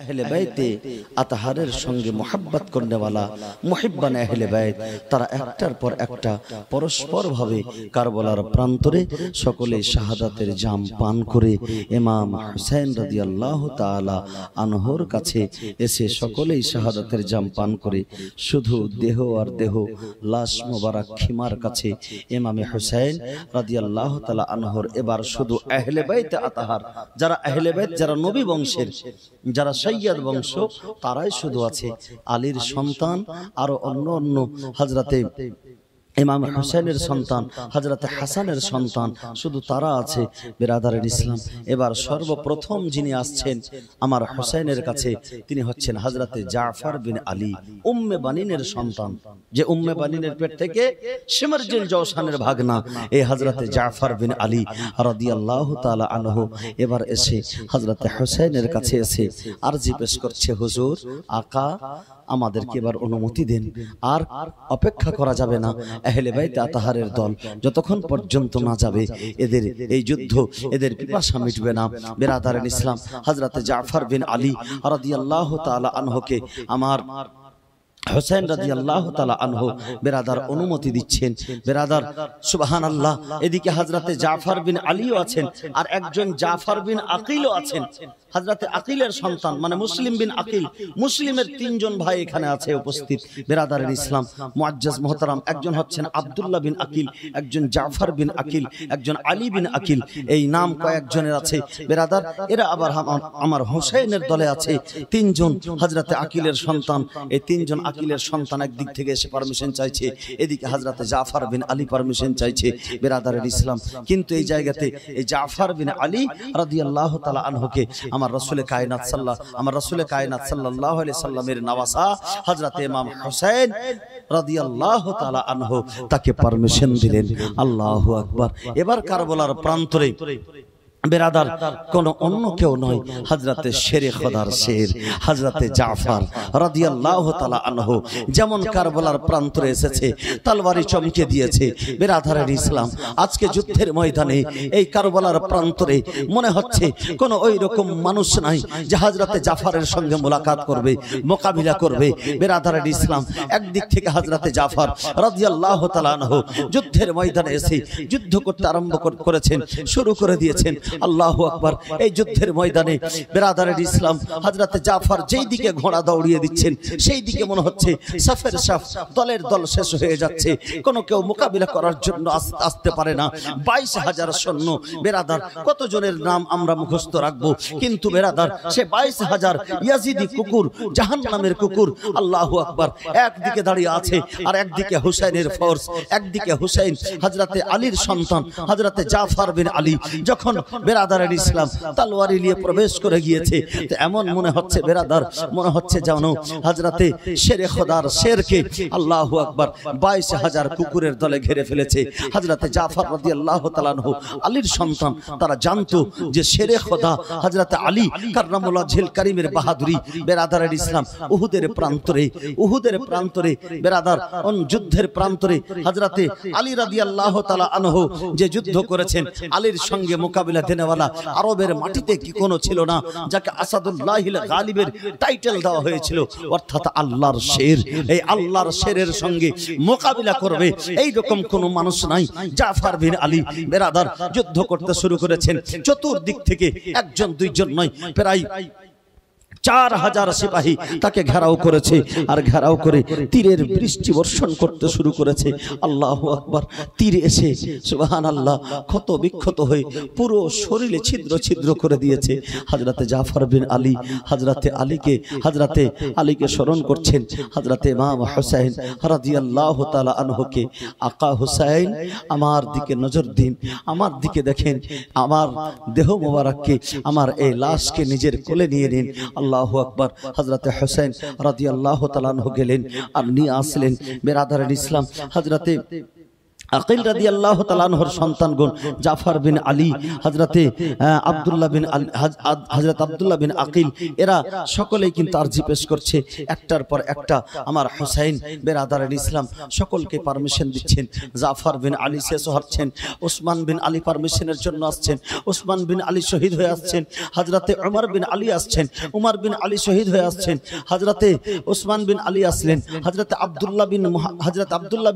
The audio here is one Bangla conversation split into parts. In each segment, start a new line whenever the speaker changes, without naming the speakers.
अहले बैते আতহারের সঙ্গে মোহাব্বত করনেওয়ালা মুহিব্বান আহলে বাইত তারা একটার পর একটা পরস্পর ভাবে কারবালার প্রান্তরে সকলে শাহাদাতের জাম পান করে ইমাম হুসাইন রাদিয়াল্লাহু তাআলা আনহুর কাছে এসে সকলেই শাহাদাতের জাম পান করে শুধু দেহ আর দেহ লাশ মোবারক খিমার কাছে ইমাম হুসাইন রাদিয়াল্লাহু তাআলা আনহুর এবার শুধু আহলে বাইতে আতহার যারা আহলে বাইত যারা নবী বংশের যারা সৈয়দ বংশ তারাই শুধু আছে আলীর সন্তান আর অন্য অন্য হযরতে ইমাম হুসাইনের সন্তান হযরতে হাসানের সন্তান শুধু তারা আছে বিরাদারের ইসলাম। এবার সর্বপ্রথম যিনি আসছেন আমার হুসাইনের কাছে তিনি হচ্ছেন হযরতে জাফর বিন আলী উম্মে বানিনের সন্তান, যে উম্মে বানিনের পেট থেকে শিমরজিল জওশানের ভাগনা এই হযরতে জাফর বিন আলী রাদিয়াল্লাহু তাআলা আনহু এবার এসে হযরতে হুসাইনের কাছে এসে আরজি পেশ করছে, হুজুর আকা আমাদেরকে এবার অনুমতি দেন, আর অপেক্ষা করা যাবে না। আহলে বাইত আতহারের দল যতক্ষণ পর্যন্ত না যাবে এদের এই যুদ্ধ এদের পিপাসা মিটবে না। বিরাদারের ইসলাম হযরতে জাফর বিন আলী রাদিয়াল্লাহু তাআলা আনহুকে আমার হুসাইন রাদিয়াল্লাহু তাআলা আনহু বিরাদার অনুমতি দিচ্ছেন। বিরাদার সুবহানাল্লাহ, এদিকে হযরতে জাফর বিন আলীও আছেন আর একজন জাফর বিন আকিলও আছেন। হযরতে আকিলের সন্তান মানে মুসলিম বিন আকিল, মুসলিমের তিনজন ভাই এখানে আছে উপস্থিত। বিরাদারের ইসলাম মুআজ্জাজ মুহতারাম, একজন হচ্ছেন আব্দুল্লাহ বিন আকিল, একজন জাফর বিন আকিল, একজন আলী বিন আকিল, এই নাম কয়েকজনের আছে। বিরাদার এরা আবার আমার হুসাইনের দলে আছে তিনজন হযরতে আকিলের সন্তান। এই তিনজন আকিলের সন্তান একদিক থেকে এসে পারমিশন চাইছে, এদিকে হযরতে জাফর বিন আলী পারমিশন চাইছে। বিরাদারের ইসলাম কিন্তু এই জায়গাতে এই জাফর বিন আলী রাদিয়াল্লাহু তাআলা আনহুকে আমার রাসূল কায়নাত সাল্লাল্লাহু আলাইহি সাল্লামের নওয়াসা হযরতে ইমাম হুসাইন রাদিয়াল্লাহু তাআলা আনহু তাকে পারমিশন দিলেন। আল্লাহু আকবার। এবার কারবালার প্রান্তরে বিরাদার কোন অন্য কেউ নয়, হযরতে শেরে খোদার শের হযরতে জাফর রাদিয়াল্লাহু তাআলা আনহু যেমন কারবালার প্রান্তরে এসেছে তলবারি চমকে দিয়েছে। বিরাদারের ইসলাম আজকে যুদ্ধের ময়দানে এই কারবালার প্রান্তরে মনে হচ্ছে কোন ওই রকম মানুষ নাই যে হযরতে জাফরের সঙ্গে মোলাকাত করবে, মোকাবিলা করবে। বিরাদারের ইসলাম একদিক থেকে হযরতে জাফর রাদিয়াল্লাহু তাআলা আনহু যুদ্ধের ময়দানে এসে যুদ্ধ করতে আরম্ভ করেছেন, শুরু করে দিয়েছেন। আল্লাহু আকবার। এই যুদ্ধের ময়দানে বিরাদারের ইসলাম হযরতে জাফর যেই দিকে ঘোড়া দৌড়িয়ে দিচ্ছেন সেই দিকে মনে হচ্ছে সাফের সাফ দলের দল শেষ হয়ে যাচ্ছে, কোনো কেউ মোকাবিলা করার জন্য আসতে পারে না। 22,000 সৈন্য। বিরাদার কতজনের নাম আমরা মুখস্থ রাখবো, কিন্তু বিরাদার সে 22,000 ইয়াজিদি কুকুর, জাহান্নামের কুকুর। আল্লাহু আকবার। একদিকে দাঁড়িয়ে আছে আর একদিকে হুসাইনের ফোর্স, একদিকে হুসাইন হযরতে আলীর সন্তান হযরতে জাফর বিন আলী যখন বিরাদারের ইসলাম তলোয়ারি নিয়ে প্রবেশ করে গিয়েছে তো এমন মনে হচ্ছে বিরাদার, মনে হচ্ছে যেন হযরতে শেরে খোদার শেরকে আল্লাহু আকবার 22,000 কুকুরের দলে ঘিরে ফেলেছে। হযরতে জাফর রাদিয়াল্লাহু তাআলা আনহু আলীর সন্তান, তারা জানতো যে শেরে খোদা হযরতে আলী কাররামুল্লাহ জিল কারীমের বাহাদুরি। বিরাদারের ইসলাম উহুদের প্রান্তরে বিরাদার যুদ্ধের প্রান্তরে হযরতে আলী রাদিয়াল্লাহু তাআলা আনহু যে যুদ্ধ করেছেন, আলীর সঙ্গে মোকাবিলা দেনেওয়ালা আরবের মাটিতে কি কোনো ছিল না যাকে আসাদুল্লাহিল গালিবের টাইটেল দেওয়া হয়েছিল, অর্থাৎ আল্লাহর শের। এই আল্লাহর শেরের সঙ্গে মোকাবিলা করবে এই রকম কোনো মানুষ নাই। জাফর বিন আলী বিরাদার যুদ্ধ করতে শুরু করেছেন। চতুর্দিক থেকে একজন দুইজন নয়, প্রায় 4000 সিপাহী তাকে ঘেরাও করেছে আর ঘেরাও করে তীরের বৃষ্টি বর্ষণ করতে শুরু করেছে। আল্লাহু আকবার। তীর এসে সুবহানাল্লাহ ক্ষত বিক্ষত হয়ে পুরো শরীরে ছিদ্র ছিদ্র করে দিয়েছে। হযরতে জাফর বিন আলী হযরতে আলীকে স্মরণ করছেন। হযরতে ইমাম হুসাইন রাদিয়াল্লাহু তাআলা আনহুকে, আকা হুসাইন আমার দিকে নজর দিন, আমার দিকে দেখেন, আমার দেহ মোবারককে, আমার এই লাশকে নিজের কোলে নিয়ে নিন। আল্লাহু আকবার। হযরতে হুসাইন রাদিয়াল্লাহু তাআলা আনহু গেলেন আর নিয়ে আসলেন। বিরাদারের ইসলাম হযরতে আকিল রাদিয়াল্লাহু তাআলা আনহুর সন্তানগণ জাফর বিন আলী, হযরতে আব্দুল্লাহ বিন হযরত আব্দুল্লাহ বিন আকিল, এরা সকলেই কিন্তু আরজি পেশ করছে একটার পর একটা। আমার হুসাইন বেরাদারের ইসলাম সকলকে পারমিশন দিচ্ছেন। জাফর বিন আলী শেষ হচ্ছেন, ওসমান বিন আলী পারমিশনের জন্য আসছেন, ওসমান বিন আলী শহীদ হয়ে আসছেন। হযরতে ওমর বিন আলী আসছেন, ওমর বিন আলী শহীদ হয়ে আসছেন। হযরতে ওসমান বিন আলী আসলেন, হযরতে আব্দুল্লাহ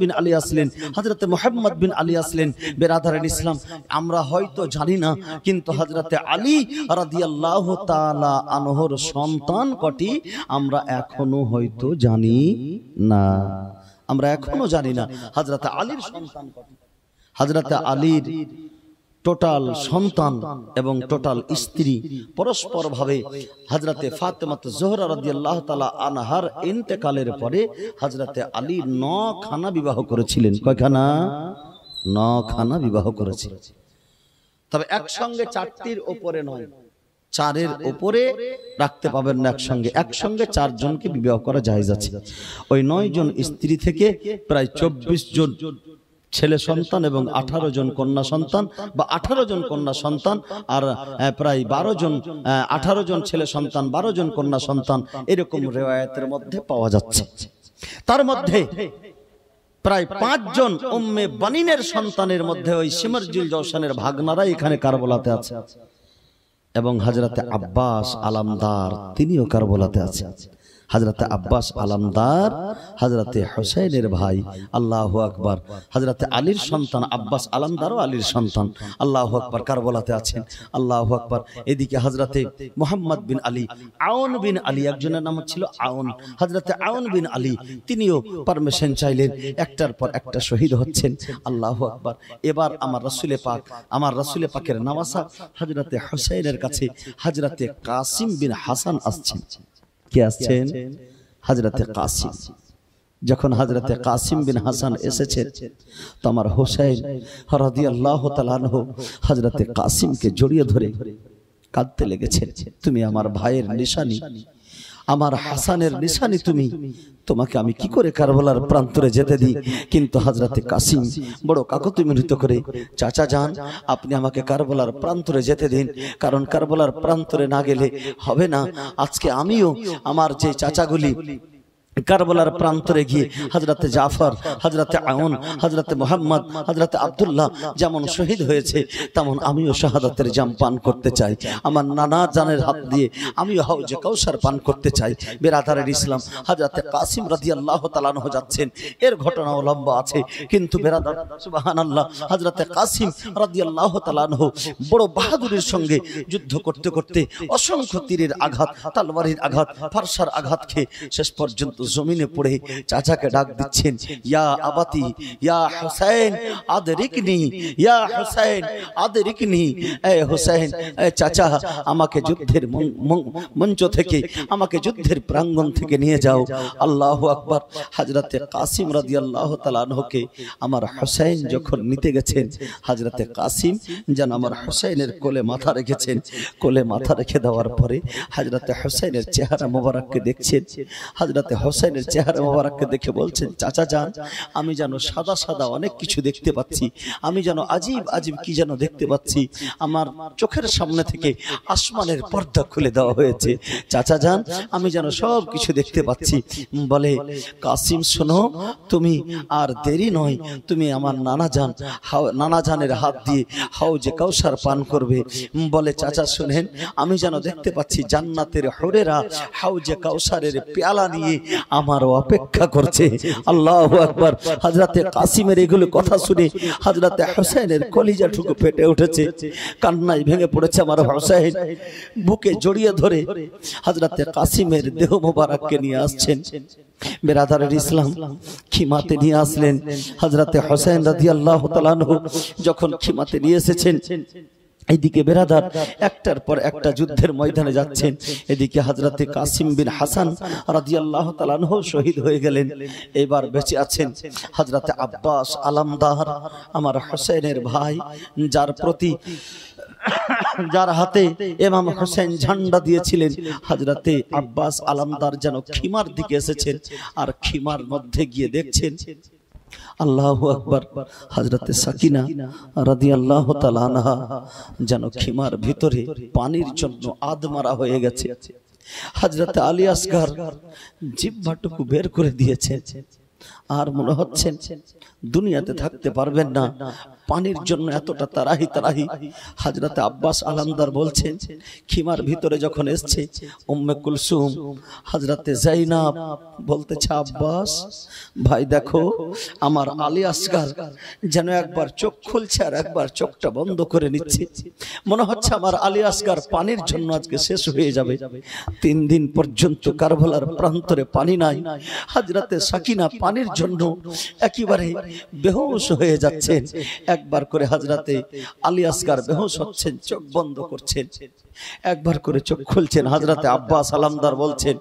বিন আলী আসলেন, হযরতে মুহাম্মদ বিন আলী আসলেন। বেরাদারের ইসলাম, আমরা হয়তো জানি না, কিন্তু হযরতে আলী রাদিয়াল্লাহু তাআলা আনহুর সন্তান কটি আমরা এখনো হয়তো জানি না। আমরা এখনো জানি না হযরতে আলীর সন্তান কটি। হযরতে আলীর টোটাল সন্তান এবং টোটাল স্ত্রী পরস্পর ভাবে হযরতে ফাতেমা জোহরা রাদিয়াল্লাহু তাআলা আনহার ইন্তেকালের পরে হযরতে আলী 9 খানা বিবাহ করেছিলেন। কয়খানা? 9 খানা বিবাহ করেছিলেন। তবে একসঙ্গে 4টির উপরে নয়, 4-এর উপরে রাখতে পাবেন না একসঙ্গে। একসঙ্গে 4 জনকে বিবাহ করা জায়েজ আছে। ওই 9 জন স্ত্রী থেকে প্রায় 24 জন ছেলে সন্তান এবং 18 জন কন্যা সন্তান, বা 18 জন কন্যা সন্তান আর প্রায় 12 জন 18 জন ছেলে সন্তান, 12 জন কন্যা সন্তান, এরকম রিওয়ায়াতের মধ্যে পাওয়া যাচ্ছে। তার মধ্যে প্রায় 5 জন উম্মে বানিনের সন্তানের মধ্যে ওই সিমরজিল জওশানের ভাগনারা এখানে কারবালাতে আছে, এবং হযরতে আব্বাস আলামদার তিনিও কারবালাতে আছে। হযরতে আব্বাস আলামদার হযরতে হুসাইনের ভাই। আল্লাহু আকবার। হযরতে আলীর সন্তান আব্বাস আলামদারও আলীর সন্তান। আল্লাহু আকবার, কারবালাতে আছেন। আল্লাহু আকবার। এদিকে হযরতে মুহাম্মদ বিন আলী, আউন বিন আলী, একজনের নাম ছিল আউন, হযরতে আউন বিন আলী, তিনিও পারমিশন চাইলেন। একটার পর একটা শহীদ হচ্ছেন। আল্লাহু আকবার। এবার আমার রাসূল পাকের নওয়াসা হযরতে হুসাইনের কাছে হযরতে কাসিম বিন হাসান আসছেন। কে আসছেন? হযরতে কাসিম। যখন হযরতে কাসিম বিন হাসান এসেছেন, তো আমার হুসাইন রাদিয়াল্লাহু তাআলা আনহু হযরতে কাসিমকে জড়িয়ে ধরে কাঁদতে লেগেছেন। তুমি আমার ভাইয়ের নিশানি, আমার হাসানের নিশানি, তোমাকে আমি কি করে কারবালার প্রান্তরে যেতে দিই? কিন্তু হযরতে কাসিম বড় কাকুতি মিনতি করে, চাচা যান, আপনি আমাকে কারবালার প্রান্তরে যেতে দিন, কারণ কারবালার প্রান্তরে না গেলে হবে না। আজকে আমিও আমার যে চাচাগুলি কারবালার প্রান্তরে গিয়ে হযরতে জাফর, হযরতে আউন, হযরতে মুহাম্মদ, হযরতে আব্দুল্লাহ যেমন শহীদ হয়েছে, তেমন আমিও শাহাদাতের জাম পান করতে চাই। আমার নানা জানের হাত দিয়ে আমিও হাউজে কাউসার পান করতে চাই। বেরাদারের ইসলাম, হযরতে কাসিম রাদিয়াল্লাহু তাআলা আনহু যাচ্ছেন। এর ঘটনাও লম্বা আছে, কিন্তু বেরাদার সুবহানাল্লাহ, হযরতে কাসিম রাদিয়াল্লাহু তাআলা আনহু বড় বাহাদুরির সঙ্গে যুদ্ধ করতে করতে অসংখ্য তীরের আঘাত, তলোয়ারের আঘাত, ফারসার আঘাত খেয়ে শেষ পর্যন্ত জমিনে পড়ে চাচাকে ডাক দিচ্ছেন, ইয়া আবাতি, ইয়া হুসাইন আদরিকনি, ইয়া হুসাইন আদরিকনি। এ হুসাইন, এ চাচা, আমাকে যুদ্ধের মঞ্চ থেকে, আমাকে যুদ্ধের প্রাঙ্গণ থেকে নিয়ে যাও। আল্লাহু আকবার। হযরতে কাসিম রাদিয়াল্লাহু তাআলা আনহুকে আমার হুসাইন যখন নিতে গেছেন, হযরতে কাসিম যেন আমার হুসাইনের কোলে মাথা রেখেছেন। কোলে মাথা রেখে দেওয়ার পরে হযরতে হুসাইনের চেহারা মোবারককে দেখছেন। হযরতে হুসাইনের চেহারা মোবারককে দেখে বলছেন, চাচা যান, আমি যেন সাদা সাদা অনেক কিছু দেখতে পাচ্ছি, আমি যেন আজীব আজীব কি যেন দেখতে পাচ্ছি। আমার চোখের সামনে থেকে আসমানের পর্দা খুলে দেওয়া হয়েছে। চাচা যান, আমি যেন সব কিছু দেখতে পাচ্ছি। বলে, কাসিম শোনো, তুমি আর দেরি নয়, তুমি আমার নানা জানের হাত দিয়ে হাউজে কাউসার পান করবে। বলে, চাচা শুনেন, আমি যেন দেখতে পাচ্ছি জান্নাতের হুরেরা হাউজে কাউসারের পেয়ালা নিয়ে আমার অপেক্ষা করছে। আল্লাহু আকবার। হযরতে কাসিমের এগুলো কথা শুনে হযরতে হুসাইনের কলিজাটুকু ফেটে উঠেছে, কান্নায় ভেঙে পড়েছে আমার হুসাইন। বুকে জড়িয়ে ধরে হযরতে কাসিমের দেহ মোবারককে নিয়ে আসছেন। বেরাদারের ইসলাম, খিমাতে নিয়ে আসলেন হযরতে হুসাইন রাদিয়াল্লাহু তাআলা আনহু। যখন খিমাতে নিয়ে এসেছেন, এইদিকে বেরাদার একটার পর একটা যুদ্ধের ময়দানে যাচ্ছেন। এদিকে হযরতে কাসিম বিন হাসান রাদিয়াল্লাহু তাআলা আনহু শহীদ হয়ে গেলেন। এবার বেঁচে আছেন হযরতে আব্বাস আলামদার, আমার হুসাইনের ভাই, যার হাতে ইমাম হুসাইন ঝান্ডা দিয়েছিলেন। হযরতে আব্বাস আলামদার যেন খিমার দিকে এসেছেন, আর খিমার মধ্যে গিয়ে দেখছেন আল্লাহু আকবার। হযরতে সাকিনা রাদিয়াল্লাহু তাআলা আনহা যেন খিমার ভিতরে পানির জন্য আদমারা হয়ে গেছে। হযরতে আলী আসগর জিহ্বাটুকু বের করে দিয়েছেন, আর মনে হচ্ছে দুনিয়াতে থাকতে পারবেন না, পানির জন্য এতটা তারাহি তারাহি। হযরতে আব্বাস আলামদার বলছেন, খিমার ভিতরে যখন এসছে উম্মে কুলসুম, হযরতে যায়নাব বলতেছে, আব্বাস ভাই দেখো আমার আলী আসগর যেন একবার চোখ খুলছে আর একবার চোখটা বন্ধ করে নিচ্ছে, মনে হচ্ছে আমার আলী আসগর পানির জন্য আজকে শেষ হয়ে যাবে। 3 দিন পর্যন্ত কারবালার প্রান্তরে পানি নাই। হযরতে সাকিনা পানির জন্য একেবারে বেহুশ হয়ে যাচ্ছেন। একবার করে হযরতে আলী আসগর বেহুশ হচ্ছেন, চোখ বন্ধ করছেন, একবার করে চোখ খুলছেন। হযরতে আব্বাস আলামদার বলছেন,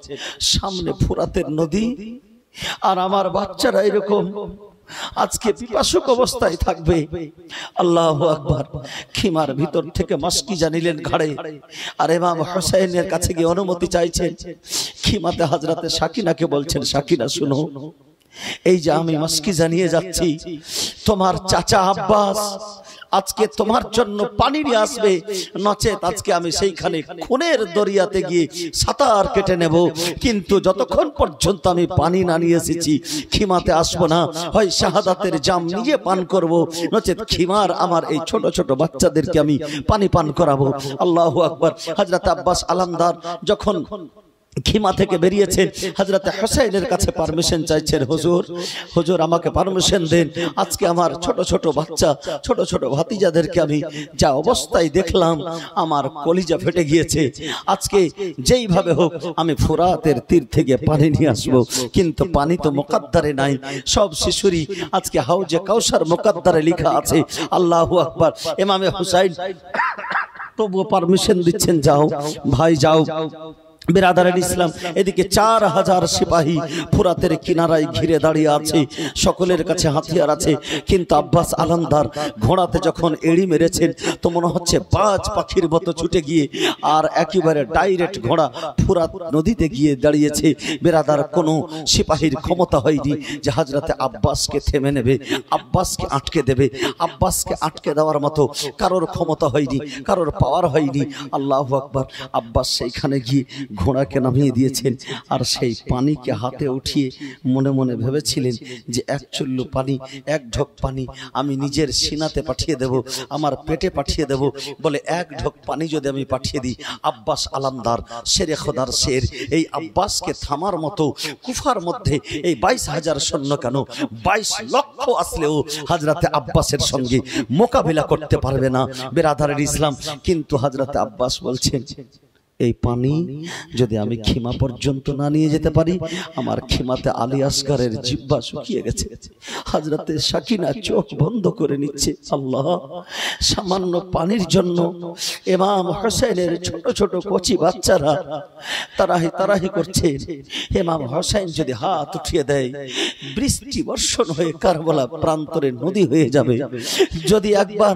সামনে ফুরাতের নদী আর আমার বাচ্চারা এরকম আজকে পিপাসুক অবস্থায় থাকবে। আল্লাহু আকবার। খিমার ভিতর থেকে মাসকিজা নিলেন ঘাড়ে, আর ইমাম হুসাইনের কাছে গিয়ে অনুমতি চাইছেন। খিমাতে হযরতে সাকিনাকে বলছেন, সাকিনা শুনো, এই যে আমি মাসকিজা নিয়ে যাচ্ছি, তোমার চাচা আব্বাস আজকে তোমার জন্য পানি নিয়ে আসবে, নচেত আজকে আমি সেইখানে খুনের দরিয়াতে গিয়ে সাঁতার কেটে নেব। কিন্তু যতক্ষণ পর্যন্ত আমি পানি না নিয়ে এসেছি খিমাতে আসবো না। হয় শাহাদাতের জাম নিজে পান করব, নচেত খিমার আমার এই ছোট ছোট বাচ্চাদেরকে আমি পানি পান করাবো। আল্লাহু আকবার। হযরত আব্বাস আলামদার যখন খিমা থেকে বেরিয়েছেন, হযরতে হুসাইনের কাছে পারমিশন চাইছেন, হুজুর হুজুর আমাকে পারমিশন দেন, আজকে আমার ছোট ছোট বাচ্চা ছোট ছোট ভাতিজাদেরকে আমি যা অবস্থায় দেখলাম আমার কলিজা ফেটে গিয়েছে। আজকে যেইভাবে হোক আমি ফুরাতের তীর থেকে পানি নিয়ে আসবো, কিন্তু পানি তো মুকদ্দারে নাই। সব শিশুরই আজকে হাউজে কাউসার মুকদ্দারে লেখা আছে। আল্লাহু আকবার। ইমামে হুসাইন তবুও পারমিশন দিচ্ছেন, যাও ভাই যাও। বিরাদারান ইসলাম, এদিকে 4000 সিপাহী ফুরাতের কিনারায় ঘিরে দাঁড়িয়ে আছে, সকলের কাছে হাতিয়ার আছে। কিন্তু আব্বাস আলামদার ঘোড়াতে যখন এড়ি মেরেছেন তো মনে হচ্ছে বাজ পাখির মতো ছুটে গিয়ে আর একেবারে ডাইরেক্ট ঘোড়া ফুরাত নদীতে গিয়ে দাঁড়িয়েছে। বিরাদার কোনো সিপাহীর ক্ষমতা হয়নি যে হযরতে আব্বাসকে থেমে নেবে, আব্বাসকে আটকে দেবে। আব্বাসকে আটকে দেওয়ার মতো কারোর ক্ষমতা হয়নি, কারোর পাওয়ার হয়নি। আল্লাহু আকবার। আব্বাস সেইখানে গিয়ে ঘোড়াকে নামিয়ে দিয়েছেন, আর সেই পানিকে হাতে উঠিয়ে মনে মনে ভেবেছিলেন যে এক চুল্লু পানি, এক ঢোক পানি আমি নিজের সিনাতে পাঠিয়ে দেব, আমার পেটে পাঠিয়ে দেব। বলে এক ঢোক পানি যদি আমি পাঠিয়ে দিই, আব্বাস আলামদার শেরে খোদার শের, এই আব্বাসকে থামার মতো কুফার মধ্যে এই 22,000 সৈন্য কেন 22 লক্ষ আসলেও হযরতে আব্বাসের সঙ্গে মোকাবিলা করতে পারবে না। বিরাদারের ইসলাম, কিন্তু হযরতে আব্বাস বলছেন, এই পানি যদি আমি খিমা পর্যন্ত না নিয়ে যেতে পারি, আমার খিমাতে আলী আসগরের জিহ্বা শুকিয়ে গেছে। হযরতে সাকিনা চোখ বন্ধ করে নিচ্ছে। আল্লাহ, সামান্য পানির জন্য ইমাম হুসাইনের ছোট ছোট কচি বাচ্চারা তারাহি তারাহি করছে। ইমাম হুসাইন যদি হাত উঠিয়ে দেয়, বৃষ্টি বর্ষণ হয়ে কারবালা প্রান্তরে নদী হয়ে যাবে। যদি একবার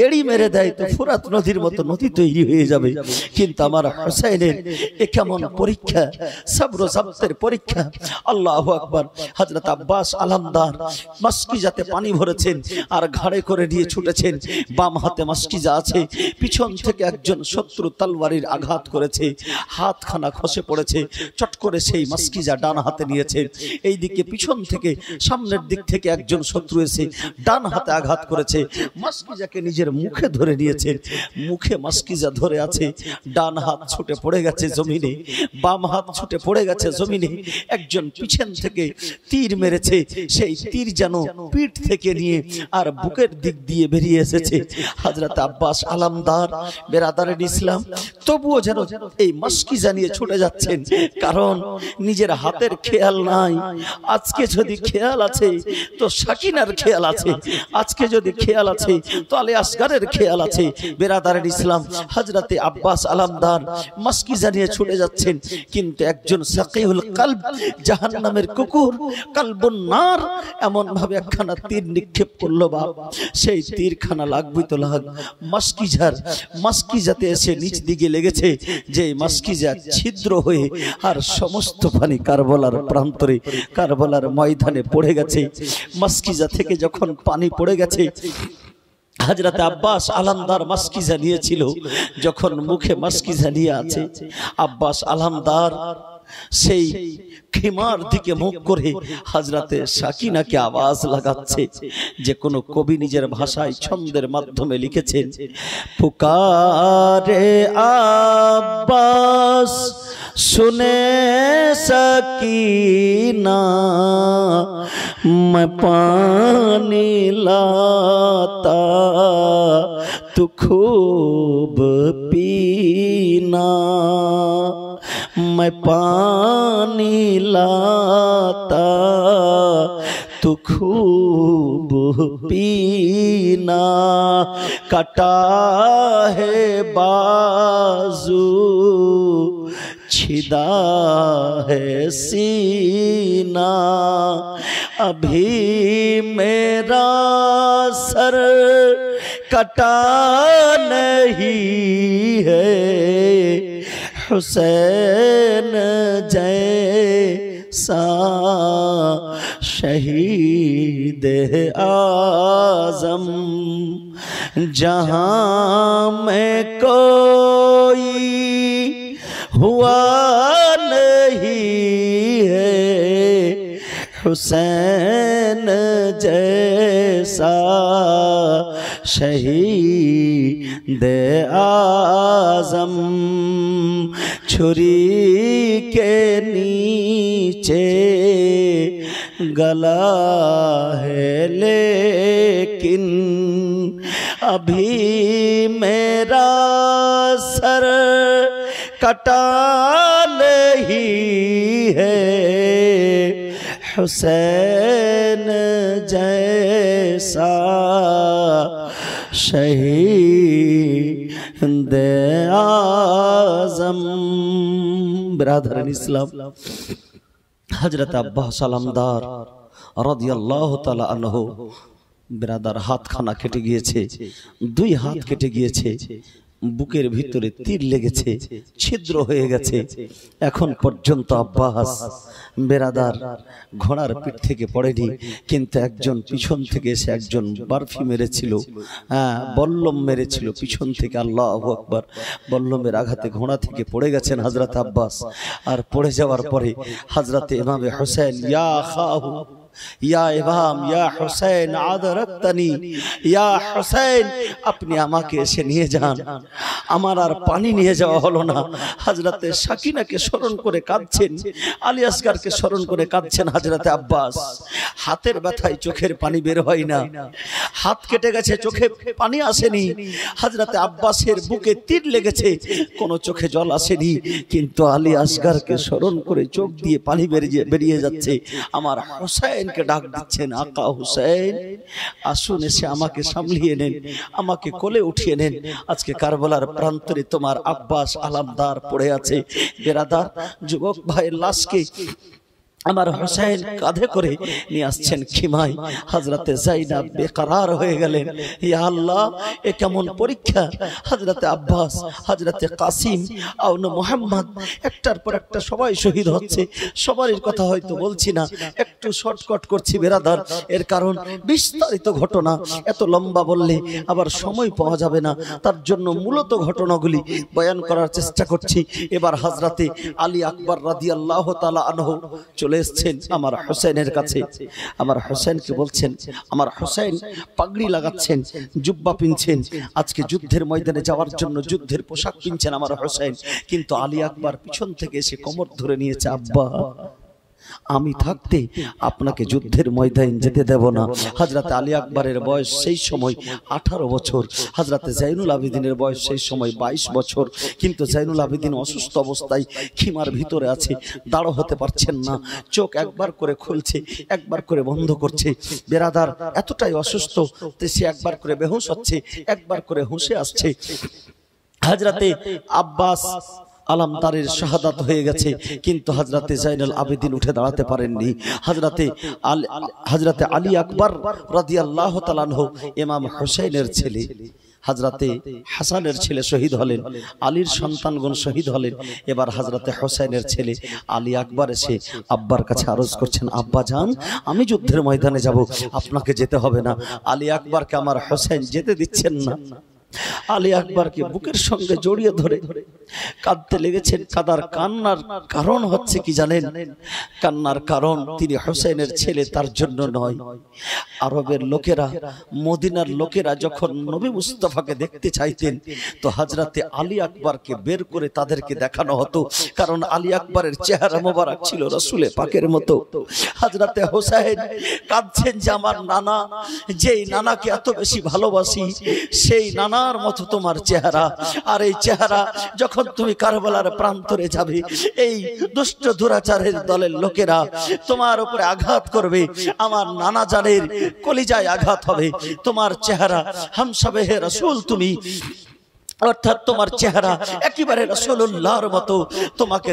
এড়ি মেরে দেয় তো ফুরাত নদীর মতো নদী তৈরি হয়ে যাবে। কিন্তু আমার হুসাইনের এ কেমন পরীক্ষা, সবর ও জবতের পরীক্ষা। আল্লাহু আকবার। হযরত আব্বাস আলামদার মাসকিজাতে পানি ভরেছেন আর ঘাড়ে করে নিয়ে ছুটেছেন। বাম হাতে মাসকিজা আছে, পিছন থেকে একজন শত্রু তলোয়ারের আঘাত করেছে, হাতখানা খসে পড়েছে, চট করে সেই মাসকিজা ডান হাতে নিয়েছে। এইদিকে পিছন থেকে সামনের দিক থেকে একজন শত্রু এসে ডান হাতে আঘাত করেছে, মাসকিজাকে নিজের মুখে ধরে নিয়েছে, মুখে মাসকিজা ধরে আছে। ডান হাত ছুটে পড়ে গেছে জমিনে, বাম হাত ছুটে পড়ে গেছে জমিনে। একজন পিছন থেকে তীর মেরেছে, সেই তীর যেন পিঠ থেকে নিয়ে আর বুকের দিক দিয়ে বেরিয়ে এসেছে। হযরত আব্বাস আলামদার বিরাদারের ইসলাম তবুও যেন এই মাসকিজা নিয়ে ছুটে যাচ্ছেন, কারণ নিজের হাতের খেয়াল নাই। আজকে যদি খেয়াল আছে তো সাকিনার খেয়াল আছে, আজকে যদি খেয়াল আছে তো আলী আসগরের খেয়াল আছে। বিরাদারের ইসলাম, হযরতে আব্বাস আলামদার মাসকিজা নিয়ে ছুটে যাচ্ছেন, কিন্তু একজন সাকিউল কলব, জাহান্নামের কুকুর, কলবুন নার, এমন এমন ভাবে একখানা তীর নিক্ষেপ করলো বাপ, সেই তীরখানা লাগবে তো লাগ মাস্কিজাতে এসে নিচ দিকে লেগেছে, যে মাস্কিজা ছিদ্র হয়ে আর সমস্ত পানি কারবালার প্রান্তরে, কারবালার ময়দানে পড়ে গেছে। মাস্কিজা থেকে যখন পানি পড়ে গেছে, হযরত আব্বাস আলামদার মাস্কিজা নিয়েছিল, যখন মুখে মাস্কিজা নিয়ে আছে, আব্বাস আলামদার সেই খিমার দিকে মুখ করে হযরতে সাকিনাকে আওয়াজ লাগাচ্ছে, যে কোনো কবি নিজের ভাষায় ছন্দের মাধ্যমে লিখেছেন, পুকারে আব্বাস सुने सकीना मैं पानी लाता तू खूब पीना, मैं पानी लाता तू खूब पीना, कटा है बाजू छिदा है सीना, अभी मेरा सर कटा नहीं है, हुसैन जैसा शहीद आज़म जहां में कोई हुआ नहीं है, हुसैन जैसा शहीद आज़म, छुरी के नीचे गला है लेकिन अभी मेरा सर कटा नहीं है, हुसैन जैसा शहीद आज़म। बिरादरान इस्लाम, हजरत अब्बास आलमदार রাদিয়াল্লাহু তাআলা আনহু বিরাদার হাতখানা কেটে গিয়েছে, দুই হাত কেটে গিয়েছে, বুকের ভিতরে তীর লেগেছে, ছিদ্র হয়ে গেছে। এখন পর্যন্ত আব্বাস বেরাদার ঘোড়ার পিঠ থেকে পড়েনি, কিন্তু একজন পিছন থেকে এসে একজন বারফি মেরেছিল, বল্লম মেরেছিল পিছন থেকে। আল্লাহু আকবার। বল্লমের আঘাতে ঘোড়া থেকে পড়ে গেছেন হযরত আব্বাস। আর পড়ে যাওয়ার পরে হযরতে ইমামে হুসাইন, ইয়া খাহু ইয়া ইমাম ইয়া হুসাইন আদরাতনি, ইয়া হুসাইন আপনি আমাকে এসে নিয়ে যান। আমার আর পানি নিয়ে যাওয়া হলো না। হযরতে সাকিনাকে স্মরণ করে কাঁদছেন, আলী আসগারকে স্মরণ করে কাঁদছেন হযরতে আব্বাস। হাতের ব্যথায় চোখের পানি বের হয় না, হাত কেটে গেছে, চোখে পানি আসেনি। হযরতে আব্বাসের বুকে তীর লেগেছে, কোনো চোখে জল আসেনি, কিন্তু আলী আসগারকে স্মরণ করে চোখ দিয়ে পানি বেরিয়ে যাচ্ছে। আমার হুসাইনকে ডাক দিচ্ছেন, আকা হুসাইন আসুন, এসে আমাকে সামলিয়ে নেন, আমাকে কোলে উঠিয়ে নেন। আজকে কারবালার প্রান্তরে তোমার আব্বাস আলামদার পড়ে আছে। বেরাদার যুবক ভাইয়ের লাশকে আমার হুসাইন কাঁধে করে নিয়ে আসছেন খিমায়। হযরতে যায়েনব বেকরার হয়ে গেলেন, ইয়া আল্লাহ এ কেমন পরীক্ষা। হযরতে আব্বাস, হযরতে কাসিম, আউন মুহাম্মদ, একটার পর একটা সবাই শহীদ হচ্ছে। সবারই কথা হয়তো বলছি না, একটু শর্টকাট করছি বেরাদার, এর কারণ বিস্তারিত ঘটনা এত লম্বা বললে আবার সময় পাওয়া যাবে না, তার জন্য মূলত ঘটনাগুলি বয়ান করার চেষ্টা করছি। এবার হযরতে আলী আকবর রাদিয়াল্লাহু তাআলা আনহু চলে এসেছেন আমার হুসাইনের কাছে। আমার হুসাইনকে বলছেন, আমার হুসাইন পাগড়ি লাগাচ্ছেন, জুব্বা পিনছেন, আজকে যুদ্ধের ময়দানে যাওয়ার জন্য যুদ্ধের পোশাক পিনছেন আমার হুসাইন। কিন্তু আলী আকবর পিছন থেকে এসে কোমর ধরে নিয়েছে, আব্বা আমি থাকতে আপনাকে যুদ্ধের ময়দানে যেতে দেব না। হযরত আলী আকবরের বয়স সেই সময় 18 বছর, হযরতে জাইনুল আবেদিনের বয়স সেই সময় 22 বছর। কিন্তু জাইনুল আবেদিন অসুস্থ অবস্থায় খিমার ভিতরে আছে, দাঁড় হতে পারছেন না, চোখ একবার করে খুলছে, একবার করে বন্ধ করছে। বেরাদার এতটাই অসুস্থ যে সে একবার করে বেহুশ হচ্ছে, একবার করে হুঁশে আসছে। হযরতে আব্বাস আলমদারের শাহাদাত হয়ে গেছে, কিন্তু হযরতে জাইনুল আবেদিন উঠে দাঁড়াতে পারেননি। হযরতে আলী আকবর রাদিয়াল্লাহু তাআলা আনহু ইমাম হুসাইনের ছেলে, হযরতে হাসানের ছেলে শহীদ হলেন, আলীর সন্তানগণ শহীদ হলেন। এবার হযরতে হুসাইনের ছেলে আলী আকবর এসে আব্বার কাছে আরজ করছেন, আব্বা জান আমি যুদ্ধের ময়দানে যাব, আপনাকে যেতে হবে না। আলী আকবরকে আমার হুসাইন যেতে দিচ্ছেন না। আলী আকবরকে বুকের সঙ্গে জড়িয়ে ধরে কাঁদতে লেগেছেন। কান্নার কারণ হচ্ছে কি জানেন? কান্নার কারণ তিনি হুসাইনের ছেলে, তার জন্য নয়। আরবের লোকেরা, মদিনার লোকেরা যখন নবী মুস্তাফাকে দেখতে চাইতেন তো হযরতে আলী আকবরকে বের করে তাদেরকে দেখানো হতো, কারণ আলী আকবরের চেহারা মোবারক ছিল রাসূলে পাকের মতো। হযরতে হুসাইন কাঁদছেন যে আমার নানা, যেই নানাকে এত বেশি ভালোবাসি, সেই নানার মতো তোমার চেহারা। আর এই চেহারা যখন তুমি কারবালার প্রান্তরে যাবে, এই দুষ্ট দুরাচারের দলের লোকেরা তোমার উপরে আঘাত করবে, আমার নানা জানের কলিজায় আঘাত হবে। তোমার চেহারা হামসাবে হে রাসূল, তুমি অর্থাৎ তোমার চেহারা একেবারে রাসূলুল্লাহর মতো। তোমাকে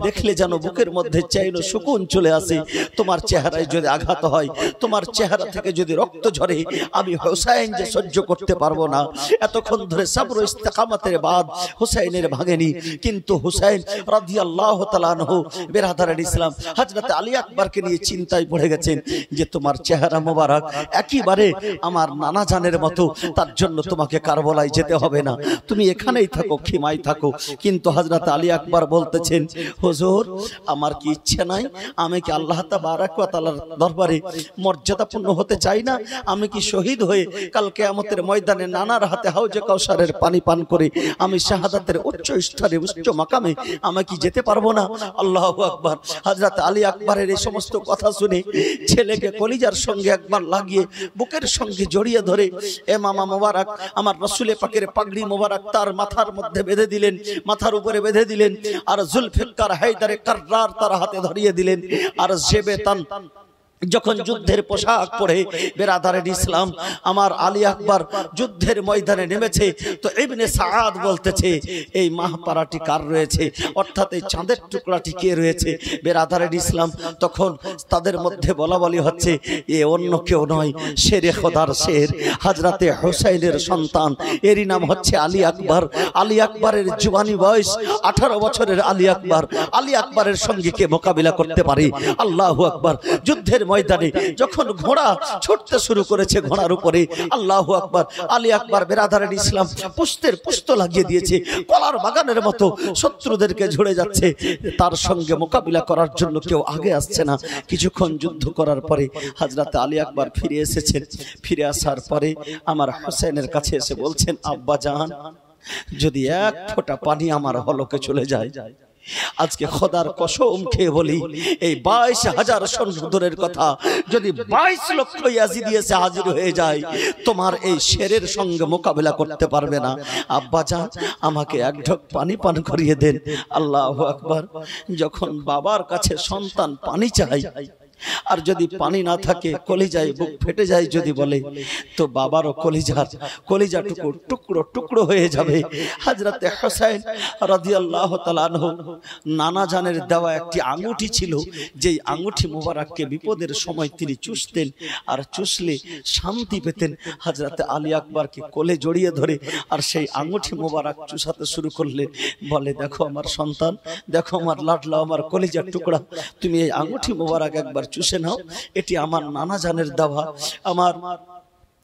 দেখলে যেন বুকের মধ্যে চাইনো সুকুন চলে আসে। তোমার চেহারায় যদি আঘাত হয়, তোমার চেহারা থেকে যদি রক্ত ঝরে, আমি হুসাইন যে সহ্য করতে পারবো না। এতক্ষণ ধরে সবর ও ইস্তেকামতের বাদ হুসাইনের ভাঙেনি, কিন্তু হুসাইন রাদিয়াল্লাহু তাআলা আনহু বেরাদারান ইসলাম হযরতে আলী আকবরকে নিয়ে চিন্তায় পড়ে গেছেন যে তোমার চেহারা মোবারক একেবারে আমার নানা জানের মতো, তার জন্য তোমাকে কারবালায় যেতে হবে না, তুমি এখানেই থাকো, খিমায় থাকো। কিন্তু হযরত আলী আকবর বলতেছেন, হুজুর আমার কি ইচ্ছে নাই? আমি কি আল্লাহ তাবারক ওয়া তাআলার দরবারে মর্যাদাপূর্ণ হতে চাই না? আমি কি শহীদ হয়ে কাল কিয়ামতের ময়দানে নানার হাতে হাউজে কাউসারের পানি পান করে আমি শাহাদাতের উচ্চ স্তরে, উচ্চ মাকামে আমি কি যেতে পারবো না? আল্লাহু আকবার। হযরত আলী আকবরের এই সমস্ত কথা শুনে ছেলেকে কলিজার সঙ্গে একবার লাগিয়ে বুকের সঙ্গে জড়িয়ে ধরে মামা মোবারক আমার রাসূলে পাকের পাগড়ি মোবারক তার মাথার মধ্যে বেঁধে দিলেন, মাথার উপরে বেঁধে দিলেন, আর জুলফিকার হায়দারে কাররার তার হাতে ধরিয়ে দিলেন। আর জেবে তান যখন যুদ্ধের পোশাক পরে বেরাদারের ইসলাম আমার আলী আকবর যুদ্ধের ময়দানে নেমেছে, তো ইবনে সাআদ বলতেছে এই মাহপারাটি কার রয়েছে, অর্থাৎ এই চাঁদের টুকরাটি কে রয়েছে? বেরাদারের ইসলাম তখন তাদের মধ্যে বলা বলি হচ্ছে, এ অন্য কেউ নয়, শেরে খোদার শের, হযরতে হুসাইনের সন্তান, এরই নাম হচ্ছে আলী আকবর। আলী আকবরের জওয়ানি বয়স 18 বছরের আলী আকবর। আলী আকবরের সঙ্গে কে মোকাবিলা করতে পারে? আল্লাহু আকবর। যুদ্ধের ময়দানে যখন ঘোড়া ছুটতে শুরু করেছে, ঘোড়ার উপরে আল্লাহু আকবার, আলী আকবর বেরাদারের ইসলাম পুস্তের পুস্ত লাগিয়ে দিয়েছে, কলার বাগানের মতো শত্রুদেরকে ঝরে যাচ্ছে। তার সঙ্গে মোকাবিলা করার জন্য কেউ আগে আসছে না। কিছুক্ষণ যুদ্ধ করার পরে হযরত আলী আকবর ফিরে এসেছেন। ফিরে আসার পরে আমার হুসাইনের কাছে এসে বলছেন, আব্বা জান যদি এক ফোঁটা পানি আমার হলকে চলে যায়, আজকে খোদার কসম খেয়ে বলি, এই 22,000 সৈন্যদের কথা যদি 22 লক্ষ ইয়াজিদি এসে হাজির হয়ে যায়, তোমার এই শেরের সঙ্গে মোকাবিলা করতে পারবে না। আব্বা জান আমাকে এক ঢোক পানি পান করিয়ে দেন। আল্লাহু আকবার। যখন বাবার কাছে সন্তান পানি চায়, আর যদি পানি না থাকে কলিজায় বুক ফেটে যায় যদি বলে, তো বাবারও কলিজা টুকরো টুকরো হয়ে যাবে। হযরতে হুসাইন রাদিয়াল্লাহু তাআলা আনহু নানা জানের দেওয়া একটি আঙ্গুঠি ছিল, যেই আঙ্গুঠি মোবারককে বিপদের সময় তিনি চুষতেন, আর চুষলে শান্তি পেতেন। হযরতে আলী আকবরকে কোলে জড়িয়ে ধরে আর সেই আঙ্গুঠি মোবারক চুষাতে শুরু করলেন। বলে, দেখো আমার সন্তান, দেখো আমার লাডলা, আমার কলিজার টুকরা, তুমি এই আঙ্গুঠি মোবারক একবার চুষে নাও, এটি আমার নানা জানের দেওয়া, আমার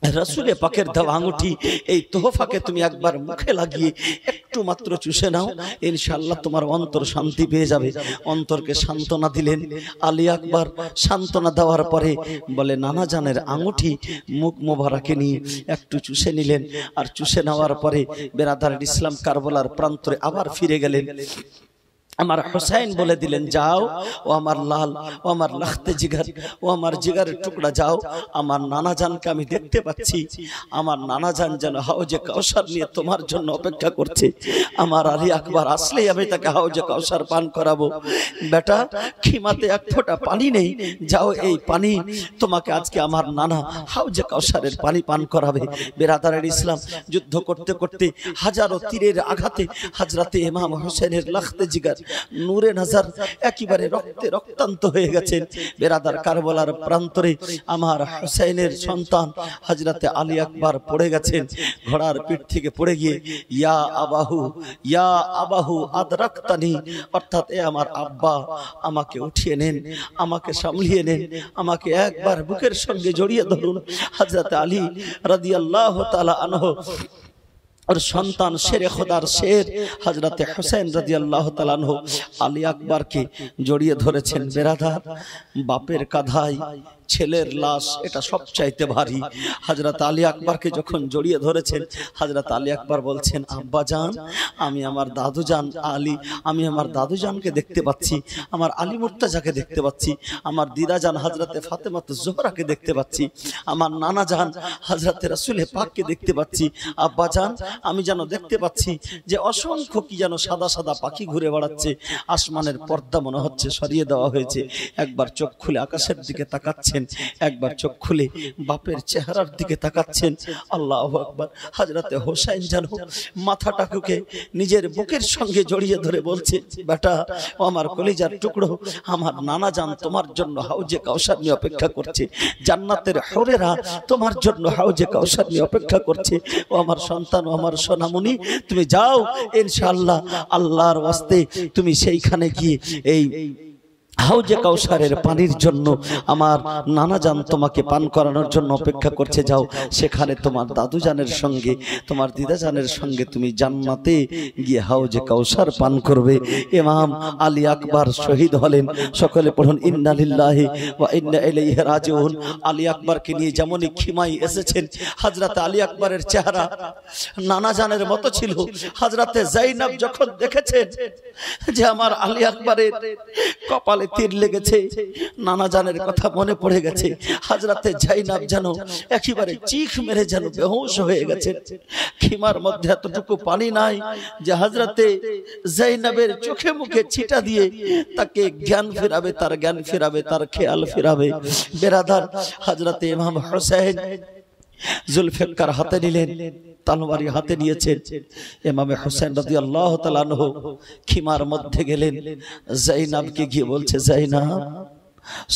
রাসূলে পাকের দেওয়া আঙ্গুঠি, এই তোহফাকে তুমি একবার মুখে লাগিয়ে একটু মাত্র চুষে নাও, ইনশাআল্লাহ তোমার অন্তর শান্তি পেয়ে যাবে। অন্তরকে সান্ত্বনা দিলেন আলী আকবর। সান্ত্বনা দেওয়ার পরে বলে, নানা জানের আঙ্গুঠি মুখ মোবারকে নিয়ে একটু চুষে নিলেন। আর চুষে নেওয়ার পরে বেরাদার ইসলাম কারবালার প্রান্তরে আবার ফিরে গেলেন। আমার হুসাইন বলে দিলেন, যাও ও আমার লাল, ও আমার লাখতে জিগার, ও আমার জিগারের টুকরা, যাও। আমার নানা জানকে আমি দেখতে পাচ্ছি, আমার নানা জান যেন হাউজে কাউসার নিয়ে তোমার জন্য অপেক্ষা করছে। আমার আলী আকবর আসলেই আমি তাকে হাউজে কাউসার পান করাবো। বেটা, খিমাতে এক ফোঁটা পানি নেই, যাও এই পানি তোমাকে আজকে আমার নানা হাউজে কাউসারের পানি পান করাবে। বেরাদারের ইসলাম, যুদ্ধ করতে করতে হাজারো তীরের আঘাতে হযরতে ইমাম হোসেনের লাখতে জিগার নূরে নজর একেবারে রক্তে রক্তান্ত হয়ে গেছেন। বেরাদার, কারবালার প্রান্তরে আমার হুসাইনের সন্তান হযরতে আলী আকবর পড়ে গেছেন। ঘোড়ার পিঠ থেকে পড়ে গিয়ে ইয়া আবাহু আদরাকতানি, অর্থাৎ এ আমার আব্বা, আমাকে উঠিয়ে নেন, আমাকে সামলিয়ে নেন, আমাকে একবার বুকের সঙ্গে জড়িয়ে ধরুন। হযরতে আলী রাদিয়াল্লাহু তাআলা আনহু और সন্তান শেরে খোদার শের হযরতে হুসাইন রাদিয়াল্লাহু তাআলা আনহু আলী আকবরকে জড়িয়ে ধরেছেন। বেরাদার, বাপের কাঁধায় ছেলের লাশ, এটা সবচাইতে ভারী। হযরত আলী আকবরকে যখন জড়িয়ে ধরেছেন, হযরত আলী আকবর বলছেন, আব্বা জান, আমি আমার দাদু জান আলী, আমি আমার দাদু জানকে দেখতে পাচ্ছি, আমার আলী মুর্তাজাকে দেখতে পাচ্ছি, আমার দিদা জান হযরতে ফাতেমাতুজ জোহরাকে দেখতে পাচ্ছি, আমার নানা জান হযরতে রাসূল পাককে দেখতে পাচ্ছি। আব্বা জান, আমি যেন দেখতে পাচ্ছি যে অসংখ্য কি যেন সাদা সাদা পাখি ঘুরে বেড়াচ্ছে, আসমানের পর্দা মনে হচ্ছে সরিয়ে দেওয়া হয়েছে। একবার চোখ খুলে আকাশের দিকে তাকাচ্ছেন, একবার চোখ খুলে বাপের চেহারার দিকে তাকাচ্ছেন। আল্লাহু আকবার। হযরতে হোসেন যেন মাথাটাকে নিজের বুকের সঙ্গে জড়িয়ে ধরে বলছে, বেটা, ও আমার কলিজার টুকরো, আমার নানা জান তোমার জন্য হাউজে কাউসার নিয়ে অপেক্ষা করছে, জান্নাতের হুরেরা তোমার জন্য হাউজে কাউসার নিয়ে অপেক্ষা করছে। ও আমার সন্তান, ও আমার সোনামণি, তুমি যাও, ইনশাআল্লাহ আল্লাহর ওয়াস্তে তুমি সেইখানে গিয়ে এই হাউজে কাউসারের পানির জন্য আমার নানা জান তোমাকে পান করানোর জন্য অপেক্ষা করছে। যাও, সেখানে তোমার দাদু জানের সঙ্গে, তোমার দিদা জানের সঙ্গে তুমি জান্নাতে গিয়ে হাউজে কাউসার পান করবে। ইমাম আলী আকবর শহীদ হলেন। সকলে পড়ুন ইন্না লিল্লাহি ওয়া ইন্না ইলাইহি রাজিউন। আলী আকবরকে নিয়ে যেমনই খিমাই এসেছেন, হযরত আলী আকবরের চেহারা নানা জানের মতো ছিল। হযরতে যায়েনব যখন দেখেছেন যে আমার আলী আকবরের কপালে তীর লেগেছে, নানা জানের কথা মনে পড়ে গেছে। হযরতে যায়েনব যেন একেবারে চিখ মেরে যেন বেহুশ হয়ে গেছে। খিমার মধ্যে এতটুকু পানি নাই যে হযরতে যায়েনবের চোখে মুখে ছিটা দিয়ে তাকে জ্ঞান ফেরাবে, তার জ্ঞান ফেরাবে, তার খেয়াল ফেরাবে। বেরাদার, হযরতে ইমাম হোসেন জুলফিকার হাতে নিলেন, তলোয়ারি হাতে নিয়েছেন। ইমাম হোসেন রাদিয়াল্লাহু তাআলা আনহু খিমার মধ্যে গেলেন, যায়েনবকে গিয়ে বলছে, যায়েনব,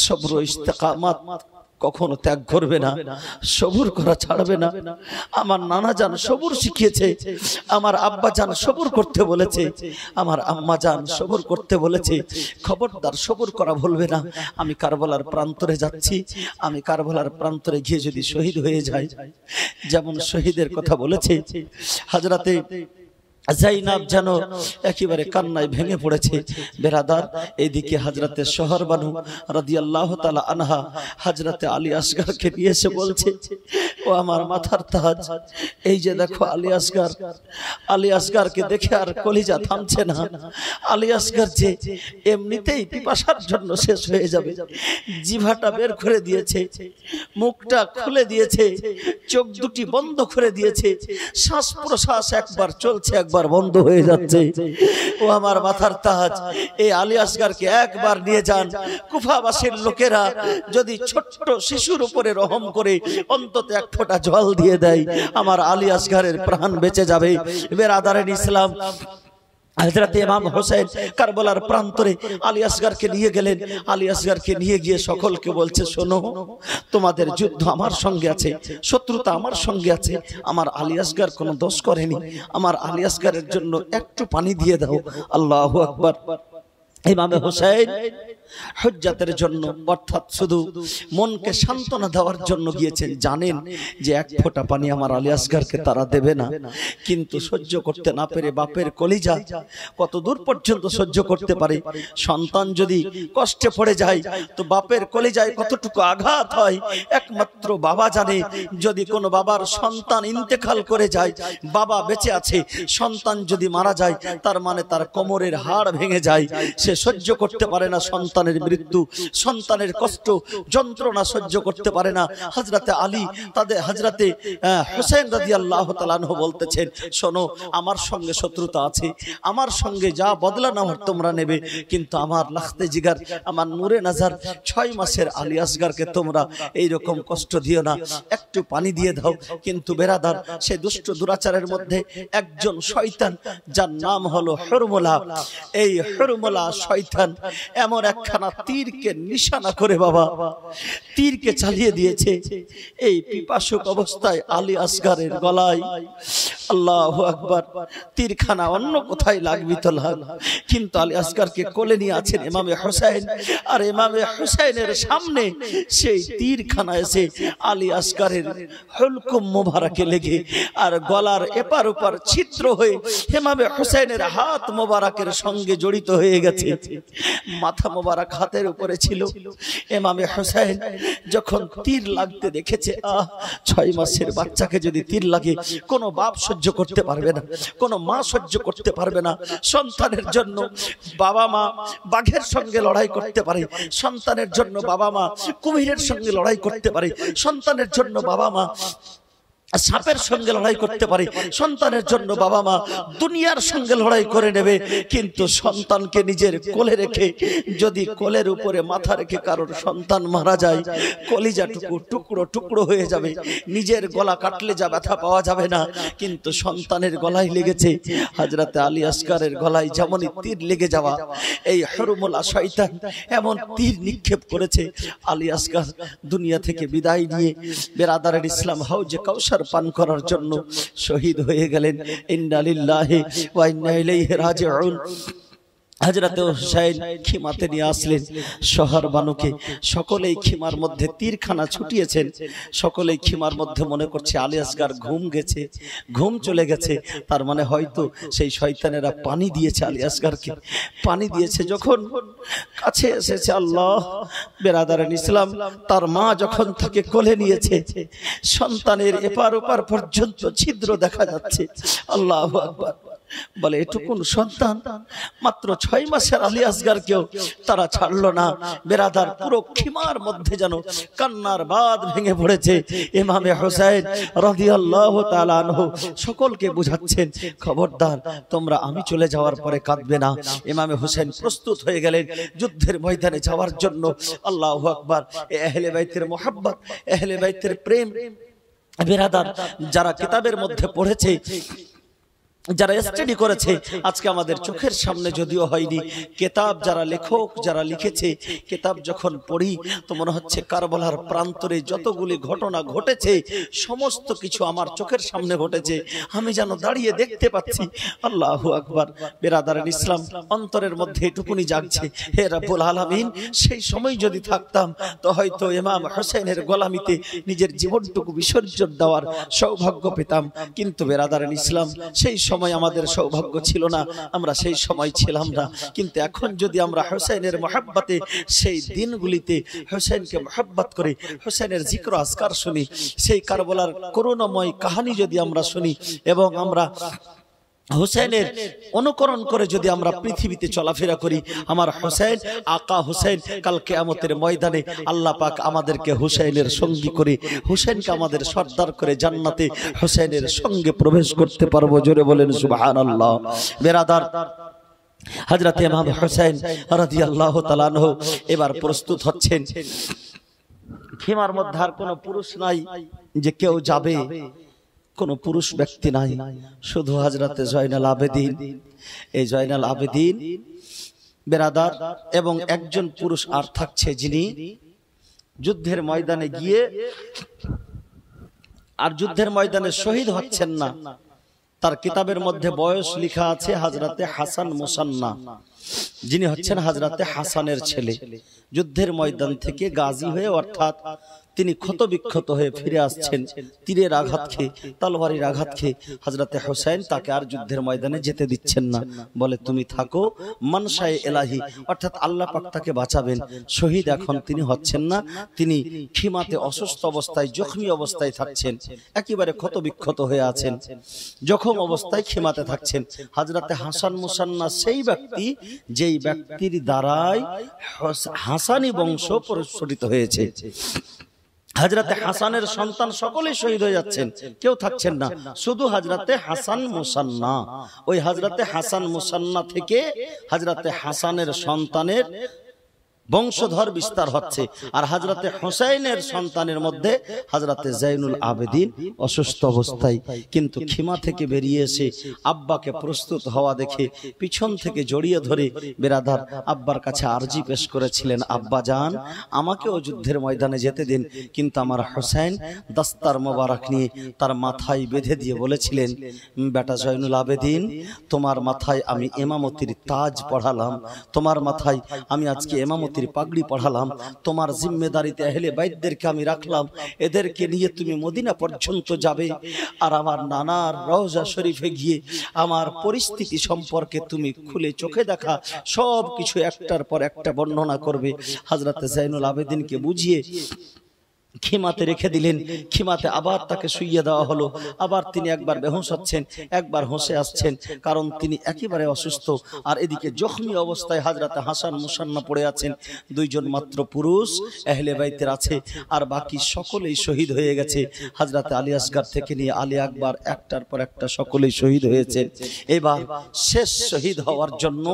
সবর ও ইস্তেকামাত কখনো ত্যাগ করবে না, সবুর করা ছাড়বে না। আমার নানা জান সবুর শিখিয়েছে, আমার আব্বা জান সবুর করতে বলেছে, আমার আম্মা জান সবুর করতে বলেছে, খবরদার সবুর করা ভুলবে না। আমি কারবালার প্রান্তরে যাচ্ছি, আমি কারবালার প্রান্তরে গিয়ে যদি শহীদ হয়ে যাই, যেমন শহীদের কথা বলেছে। হযরতে যায়েনব যেন একেবারে কান্নায় ভেঙে পড়েছে। বেরাদার, এইদিকে হযরতে সোহরবানু রাদিয়াল্লাহু তাআলা আনহা হযরতে আলী আসগরকে নিয়ে এসে বলছে, ও আমার মাথার তাজ, এই যে দেখো আলী আসগর। আলী আসগরকে দেখে আর কলিজা থামছে না। আলী আসগর যে এমনিতেই পিপাসার জন্য শেষ হয়ে যাবে, জিভাটা বের করে দিয়েছে, মুখটা খুলে দিয়েছে, চোখ দুটি বন্ধ করে দিয়েছে, শ্বাস প্রশ্বাস একবার চলছে, একবার বন্ধ হয়ে যাচ্ছে। ও আমার মাথার তাজ, এই আলী আসগরকে একবার নিয়ে যান। কুফাবাসীর লোকেরা যদি ছোট্ট শিশুর উপরে রহম করে অন্তত এক ফোঁটা জল দিয়ে দেয়, আমার আলী আসগরের প্রাণ বেঁচে যাবে। বেরাদারের ইসলাম, হযরত ইমাম হোসেন কারবালার প্রান্তরে আলী আসগরকে নিয়ে গেলেন। আলী আসগরকে নিয়ে গিয়ে সকলকে বলছে, শোনো, তোমাদের যুদ্ধ আমার সঙ্গে আছে, শত্রুতা আমার সঙ্গে আছে, আমার আলী আসগর কোনো দোষ করেনি, আমার আলী আসগরের জন্য একটু পানি দিয়ে দাও। আল্লাহু আকবার। ইমামে হুসাইন হুজ্জাতের জন্য অর্থাৎ শুধু মনকে সান্ত্বনা দেওয়ার জন্য গিয়েছেন। জানেন যে এক ফোঁটা পানি আমার আলী আসগরকে তারা দেবে না, কিন্তু সহ্য করতে না পেরে বাপের কলিজা কত দূর পর্যন্ত সহ্য করতে পারে। সন্তান যদি কষ্টে পড়ে যায় তো বাপের কলিজায় কতটুকু আঘাত হয় একমাত্র বাবা জানে। যদি কোনো বাবার সন্তান ইন্তেকাল করে যায়, বাবা বেঁচে আছে, সন্তান যদি মারা যায় তার মানে তার কোমরের হাড় ভেঙে যায়। সে সহ্য করতে পারে না সন্তানের মৃত্যু, সন্তানের কষ্ট যন্ত্রণা সহ্য করতে পারে না। হযরতে আলী তাদের হযরতে হুসাইন রাদিয়াল্লাহু তাআলা আনহু বলতেছেন, শোনো আমার সঙ্গে শত্রুতা আছে, আমার সঙ্গে যা বদলা নেওয়ার তোমরা নেবে, কিন্তু আমার লাখতে জিগার, আমার নূরে নজর 6 মাসের আলী আসগরকে তোমরা এই রকম কষ্ট দিও না, একটু পানি দিয়ে দাও। কিন্তু বেরাদার, সে দুষ্ট দুরাচারের মধ্যে একজন শয়তান যার নাম হলো হুরমুলা, এই হুরমুলা শয়তান এমন একখানা তীরকে নিশানা করে বাবা তীরকে চালিয়ে দিয়েছে এই পিপাসুক অবস্থায় আলী আসগরের গলায়। আল্লাহু আকবার। তীরখানা অন্য কোথায় লাগবি তো লাগ, কিন্তু আলী আসগরকে কোলে নিয়ে আছেন ইমামে হুসাইন, আর ইমামে হুসাইনের সামনে সেই তীরখানা এসে আলী আসগরের হুলকুম মোবারকে লেগে আর গলার এপার ওপার ছিদ্র হয়ে ইমামে হুসাইনের হাত মোবারকের সঙ্গে জড়িত হয়ে গেছে। মাথা মোবারক হাতের উপরে ছিল। ইমামে হুসাইন যখন তীর লাগতে দেখেছে, 6 মাসের বাচ্চাকে যদি তীর লাগে কোনো বাপ সহ্য করতে পারবে না, কোনো মা সহ্য করতে পারবে না। সন্তানের জন্য বাবা মা বাঘের সঙ্গে লড়াই করতে পারে, সন্তানের জন্য বাবা মা কুমিরের সঙ্গে লড়াই করতে পারে, সন্তানের জন্য বাবা মা সাপের সঙ্গে লড়াই করতে পারে, সন্তানের জন্য বাবা মা দুনিয়ার সঙ্গে লড়াই করে নেবে। কিন্তু সন্তানকে নিজের কোলে রেখে যদি কোলের উপরে মাথা রেখে কারোর সন্তান মারা যায়, কলিজাটুকু টুকরো টুকরো হয়ে যাবে। নিজের গলা কাটলে যা ব্যথা পাওয়া যাবে না, কিন্তু সন্তানের গলায় লেগেছে। হযরতে আলী আসগরের গলায় যেমনই তীর লেগে যাওয়া, এই হুরমুলা শয়তান এমন তীর নিক্ষেপ করেছে। আলী আসগর দুনিয়া থেকে বিদায় নিয়ে বেরাদারের ইসলাম হাউজে কাউসার পান করার জন্য শহীদ হয়ে গেলেন। ইন্না লিল্লাহি ওয়া ইন্না ইলাইহি রাজিউন। হযরত হুসাইন খিমাতে নিয়ে আসলেন শহর বানুকে। সকলেই খিমার মধ্যে তীরখানা ছুটিয়েছেন, সকলেই খিমার মধ্যে মনে করছে আলী আসগর ঘুম গেছে, ঘুম চলে গেছে। তার মানে হয়তো সেই শয়তানেরা পানি দিয়েছে আলী আসগরকে। পানি দিয়েছে যখন কাছে এসেছে, আল্লাহ বেরাদারান ইসলাম, তার মা যখন তাকে কোলে নিয়েছে, সন্তানের এপার ওপার পর্যন্ত ছিদ্র দেখা যাচ্ছে। আল্লাহু আকবার। বলে এটুকুন সন্তান মাত্র 6 মাসের আলী আসগরকেও তারা ছাড়লো না। বেরাদার, পুরো খিমার মধ্যে যেন কান্নার বাঁধ ভেঙে পড়েছে। ইমামে হুসাইন রাদিয়াল্লাহু তাআলা আনহু সকলকে বুঝাচ্ছেন, খবরদার তোমরা আমি চলে যাওয়ার পরে কাঁদবে না। ইমামে হুসাইন প্রস্তুত হয়ে গেলেন যুদ্ধের ময়দানে যাওয়ার জন্য। আল্লাহু আকবার। আহলে বাইতের মুহাব্বত, আহলে বাইতের প্রেম বেরাদার, যারা কিতাবের মধ্যে পড়েছে, যারা স্টাডি করেছে, আজকে আমাদের চোখের সামনে যদিও হয়নি, কিতাব যারা লেখক যারা লিখেছে, কিতাব যখন পড়ি তো মনে হচ্ছে কারবালার প্রান্তরে যতগুলি ঘটনা ঘটেছে সমস্ত কিছু আমার চোখের সামনে ঘটেছে, আমি যেন দাঁড়িয়ে দেখতে পাচ্ছি। আল্লাহু আকবার। বেরাদারান ইসলাম, অন্তরের মধ্যে এটুকুনি জাগছে, হে রব্বুল আলামিন, সেই সময় যদি থাকতাম তো হয়তো ইমাম হুসাইনের গোলামিতে নিজের জীবনটুকু বিসর্জন দেওয়ার সৌভাগ্য পেতাম। কিন্তু বেরাদারান ইসলাম, সেই সময় আমাদের সৌভাগ্য ছিল না, আমরা সেই সময় ছিলাম না। কিন্তু এখন যদি আমরা হুসাইনের মহব্বতে, সেই দিনগুলিতে হুসাইনকে মহব্বত করে হুসাইনের জিক্র আজকার শুনি, সেই কারবালার করুণাময় কাহিনী যদি আমরা শুনি, এবং আমরা হুসাইনের অনুকরণ করে যদি আমরা পৃথিবীতে চলাফেরা করি, আমার হুসাইন আকা হুসাইন কাল কিয়ামতের ময়দানে আল্লাহ পাক আমাদেরকে হুসাইনের সঙ্গী করে, হুসাইনকে আমাদের সর্দার করে জান্নাতে হুসাইনের সঙ্গে প্রবেশ করতে পারবো। জোরে বলেন সুবহানাল্লাহ। বেরাদার, হযরত ইমাম হুসাইন রাদিয়াল্লাহু তাআলা আনহু এবার প্রস্তুত হচ্ছেন। খিমার মধ্যে আর কোনো পুরুষ নাই যে কেউ যাবে, কোনো পুরুষ ব্যক্তি নাই, শুধু হযরতে জয়নাল আবেদিন। এই জয়নাল আবেদিন বেরাদার এবং একজন পুরুষ আর থাকছে, যিনি যুদ্ধের ময়দানে গিয়ে আর যুদ্ধের ময়দানে শহীদ হচ্ছেন না। তার কিতাবের মধ্যে বয়স লেখা আছে হযরতে হাসান মুসান্না। যিনি হচ্ছেন হযরতে হাসানের ছেলে, যুদ্ধের ময়দান থেকে গাজী হয়ে অর্থাৎ তিনি ক্ষতবিক্ষত হয়ে ফিরে আসছেন, তীরের আঘাত খেয়ে, তলোয়ারের আঘাত খেয়ে। হযরতে হুসাইন তাকে আর যুদ্ধের ময়দানে যেতে দিচ্ছেন না, বলে তুমি থাকো, মানসায়ে ইলাহি অর্থাৎ আল্লাহ পাক তাকে বাঁচাবেন। শহীদ এখন তিনি হচ্ছেন না, তিনি খিমাতে অসুস্থ অবস্থায়, জখমি অবস্থায় থাকছেন, একেবারে ক্ষতবিক্ষত হয়ে আছেন, জখম অবস্থায় খিমাতে থাকছেন। হযরতে হাসান মুসান্না সেই ব্যক্তি যেই ব্যক্তির দ্বারাই হাসানি বংশ প্রস্ফুটিত হয়েছে। হযরতে হাসানের সন্তান সকলেই শহীদ হয়ে যাচ্ছেন, কেউ থাকছেন না, শুধু হযরতে হাসান মুসান্না। ওই হযরতে হাসান মুসান্না থেকে হযরতে হাসানের সন্তানের বংশধর বিস্তার হচ্ছে। আর হযরতে হুসাইনের সন্তানের মধ্যে হযরতে জাইনুল আবেদিন অসুস্থ অবস্থায়, কিন্তু খিমা থেকে বেরিয়ে এসে আব্বাকে প্রস্তুত হওয়া দেখে পিছন থেকে জড়িয়ে ধরে বেরাদার আব্বার কাছে আরজি পেশ করেছিলেন, আব্বা জান আমাকেও যুদ্ধের ময়দানে যেতে দিন। কিন্তু আমার হুসাইন দাস্তার মোবারক নিয়ে তার মাথায় বেঁধে দিয়ে বলেছিলেন, বেটা জাইনুল আবেদিন, তোমার মাথায় আমি ইমামতির তাজ পড়ালাম, তোমার মাথায় আমি আজকে ইমামতির পাগড়ি পড়ালাম, তোমার জিম্মেদারিতে আহলে বাইতদেরকে আমি রাখলাম, এদেরকে নিয়ে তুমি মদিনা পর্যন্ত যাবে, আর আমার নানার রওজা শরীফে গিয়ে আমার পরিস্থিতি সম্পর্কে তুমি খুলে চোখে দেখা সব কিছু একটার পর একটা বর্ণনা করবে। হযরতে জাইনুল আবেদিনকে বুঝিয়ে খিমাতে রেখে দিলেন। খিমাতে আবার তাকে শুইয়ে দেওয়া হলো, আবার তিনি একবার বেহুশ হচ্ছেন, একবার হোঁশে আসছেন, কারণ তিনি একেবারে অসুস্থ। আর এদিকে জখমি অবস্থায় হযরতে হাসান মুসান্না পড়ে আছেন। দুইজন মাত্র পুরুষ আহলে বাইতের আছে, আর বাকি সকলেই শহীদ হয়ে গেছে। হযরতে আলী আসগর থেকে নিয়ে আলী আকবর একটার পর একটা সকলেই শহীদ হয়েছেন। এবার শেষ শহীদ হওয়ার জন্য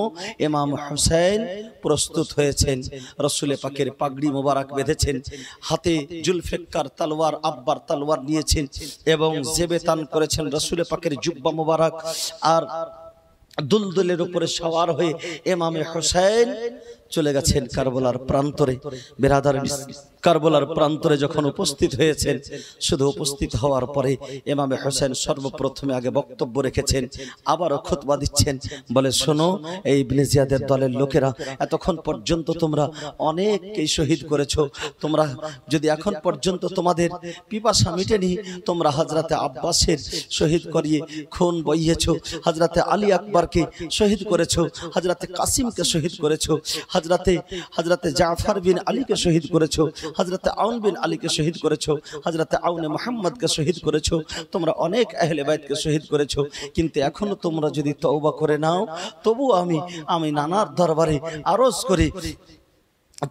ইমাম হুসাইন প্রস্তুত হয়েছেন। রাসূল পাকের পাগড়ি মোবারক বেঁধেছেন, হাতে জুলফিকার তলোয়ার, আব্বার তলোয়ার নিয়েছেন এবং জেবে তান করেছেন রাসূল পাকের জুব্বা মোবারক। আর দুলদুলের উপরে সওয়ার হয়ে ইমামে হুসাইন চলে গেছেন কারবালার প্রান্তরে। বেরাদার কারবালার প্রান্তরে যখন উপস্থিত হয়েছেন, শুধু উপস্থিত হওয়ার পরে ইমামে হুসাইন সর্বপ্রথমে আগে বক্তব্য রেখেছেন, আবারও খুতবা দিচ্ছেন, বলে শোনো এই ইবনে জিয়াদের দলের লোকেরা, এতক্ষণ পর্যন্ত তোমরা অনেককেই শহীদ করেছো, তোমরা যদি এখন পর্যন্ত তোমাদের পিপাসা মিটেনি, তোমরা হযরতে আব্বাসের শহীদ করিয়ে খুন বইয়েছো, হযরতে আলী আকবরকে শহীদ করেছো, হযরতে কাসিমকে শহীদ করেছো, হযরতে জাফর বিন আলীকে শহীদ করেছো, হযরতে আউন বিন আলীকে শহীদ করেছো, হযরতে আউনে মুহাম্মদকে শহীদ করেছো, তোমরা অনেক আহলে বাইতকে শহীদ করেছো। কিন্তু এখনো তোমরা যদি তওবা করে নাও, তবু আমি নানার দরবারে আরজ করি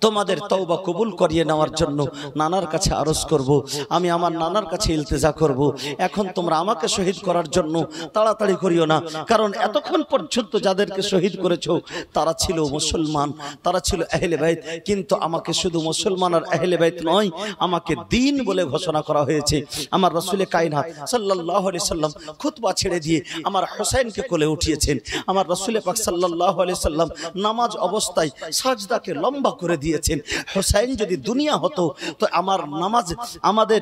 তোমাদের তওবা কবুল করিয়ে নেওয়ার জন্য নানার কাছে আরজ করব, আমি আমার নানার কাছে ইলতিজা করব। এখন তোমরা আমাকে শহীদ করার জন্য তাড়াতাড়ি করিও না, কারণ এতক্ষণ পর্যন্ত যাদেরকে শহীদ করেছো তারা ছিল মুসলমান, তারা ছিল আহলে বাইত, কিন্তু আমাকে শুধু মুসলমান আর আহলে বাইত নয়, আমাকে দ্বীন বলে ঘোষণা করা হয়েছে। আমার রাসূলে কায়নাত সাল্লাল্লাহু আলাইহি সাল্লাম খুতবা ছেড়ে দিয়ে আমার হুসাইনকে কোলে উঠিয়েছেন। আমার রাসূলে পাক সাল্লাল্লাহু আলাইহি সাল্লাম নামাজ অবস্থায় সাজদাকে লম্বা করে দিয়েছেন। হুসাইন যদি দুনিয়া হতো তো আমার নামাজ আমাদের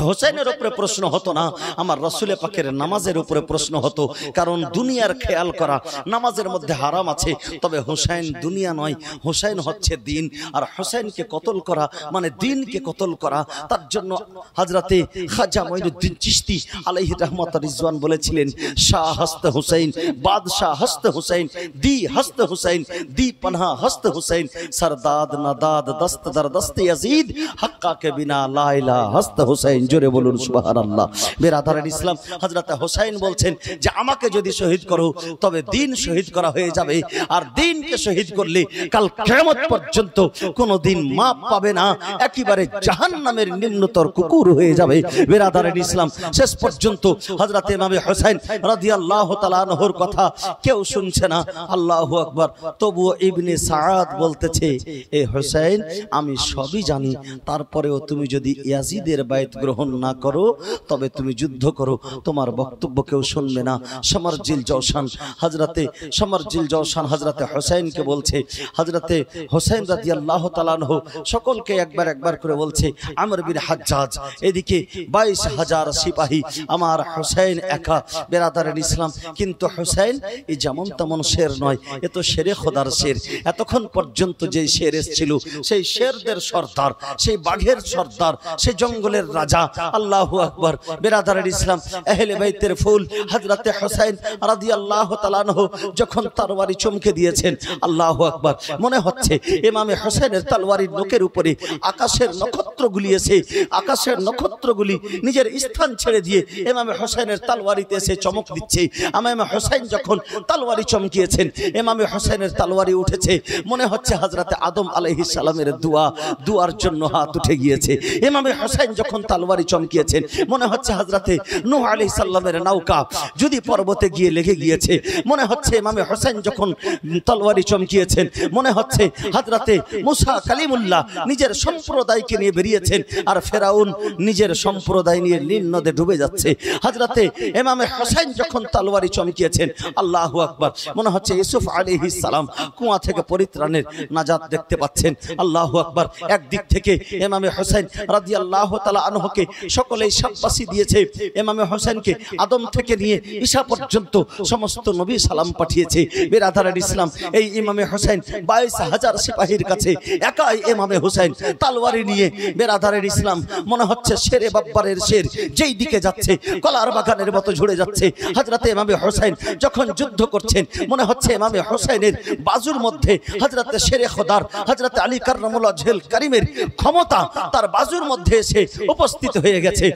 হুসাইনের উপরে প্রশ্ন হতো না, আমার রাসূলে পাকের নামাজের উপরে প্রশ্ন হতো, কারণ দুনিয়ার খেয়াল করা নামাজের মধ্যে হারাম আছে। তবে হুসাইন দুনিয়া নয়, হুসাইন হচ্ছে দ্বীন, আর হুসাইনকে কতল করা মানে দ্বীনকে কতল করা। তার জন্য হযরতে খাজা মঈনুদ্দিন চিশতি আলাইহি রাহমাত রিজওয়ান বলেছিলেন, শাহ হস্ত হুসাইন, বাদশাহ হস্ত হুসাইন, দি হস্ত হুসাইন, দি পনহা হস্ত হুসাইন, সরদাদ নাদাদ দস্ত দর দস্ত ইয়াজিদ, হক্কা কে বিনা লা ইলাহা হস্ত হুসাইন। জোরে বলুন সুবহানাল্লাহ। বেরাদারান ইসলাম, হযরতে হুসাইন বলছেন যে আমাকে যদি শহীদ করো তবে দ্বীন শহীদ করা হয়ে যাবে, আর দ্বীনকে শহীদ করলে কাল কিয়ামত পর্যন্ত কোনো দিন মাপ পাবে না, একেবারে জাহান্নামের নিম্নতর কুকুর হয়ে যাবে। বেরাদারান ইসলাম, শেষ পর্যন্ত হযরতে ইমামে হুসাইন রাদিয়াল্লাহু তাআলা আনহুর কথা কেউ শুনছে না। আল্লাহু আকবার। তবুও ইবনে সাআদ বলতেছে, এ হুসাইন আমি সবই জানি, তারপরেও তুমি যদি ইয়াজিদের বাইত গ্রহণ না করো তবে তুমি যুদ্ধ করো, তোমার বক্তব্য কেউ শুনবে না। শামরজিল জওশান হযরতে হুসাইনকে বলছে, হযরতে হুসাইন রাদিয়াল্লাহু তাআলা আনহু সকলকে একবার একবার করে বলছে, আমর বিন হাজ্জাজ এদিকে 22,000 সিপাহী, আমার হুসাইন একা। বেরাদারের ইসলাম, কিন্তু হুসাইন এই যেমন তেমন শের নয়, এ তো শেরে খোদার শের। এতক্ষণ পর্যন্ত যে শের এসেছিল সেই শেরদের সর্দার, সেই বাঘের সর্দার, সেই জঙ্গলের রাজা। আল্লাহু আকবার। বেরাদারের ইসলাম, আহলে বাইতের ফুল হযরতে হুসাইন রাদিয়াল্লাহু তাআলা আনহু যখন তরবারি চমকে দিয়েছেন, আল্লাহু আকবার, মনে হচ্ছে ইমামে হুসাইনের তরবারির নোকের উপরে আকাশের নক্ষত্রগুলি এসে, আকাশের নক্ষত্রগুলি নিজের স্থান ছেড়ে দিয়ে ইমামে হুসাইনের তরবারিতে এসে চমক দিচ্ছে। ইমামে হুসাইন যখন তরবারি চমকিয়েছেন, ইমামে হুসাইনের তরবারি উঠেছে, মনে হচ্ছে হযরতে আদম আলাইহিস সালামের দুয়ার জন্য হাত উঠে গিয়েছে। ইমামে হুসাইন যখন তরবারি চমকিয়েছেন, মনে হচ্ছে হযরতে নূহ আলাইহিস সালামের নৌকা যদি পর্বতে গিয়ে লেগে গিয়েছে। মনে হচ্ছে ইমামে হুসাইন যখন তরবারি চমকিয়েছেন, মনে হচ্ছে হযরতে মুসা কালিমুল্লাহ নিজের সম্প্রদায়কে নিয়ে বেরিয়েছেন, আর ফেরাউন নিজের সম্প্রদায় নিয়ে নীল নদে ডুবে যাচ্ছে। হযরতে ইমামে হুসাইন যখন তরবারি চমকিয়েছেন, আল্লাহু আকবার, মনে হচ্ছে ইউসুফ আলাইহিস সালাম কুয়া থেকে পরিত্রাণের নাজাত দেখতে পাচ্ছেন। আল্লাহু আকবার। একদিক থেকে ইমামে হুসাইন রাদিয়াল্লাহু তাআলা আনহুকে সকলেই শাবাশি দিয়েছে। ইমামে হুসাইনকে আদম থেকে নিয়ে ঈসা পর্যন্ত সমস্ত নবী সালাম পাঠিয়েছে। বেরাদারের ইসলাম, এই ইমামে হুসাইন 22,000 সিপাহীর কাছে একাই ইমামে হুসাইন তরবারি নিয়ে, বেরাদারের ইসলাম, মনে হচ্ছে শেরে বাব্বারের শের যেই দিকে যাচ্ছে কলার বাগানের মতো ঝরে যাচ্ছে। হযরতে ইমামে হুসাইন যখন যুদ্ধ করছেন, মনে হচ্ছে ইমামে হুসাইনের বাজুর মধ্যে হযরতে শেরে খোদার হযরতে আলী কাররামুল্লাহ ওয়াজহুল কারীমের ক্ষমতা তার বাজুর মধ্যে এসে উপস্থিত হয়ে গেছে।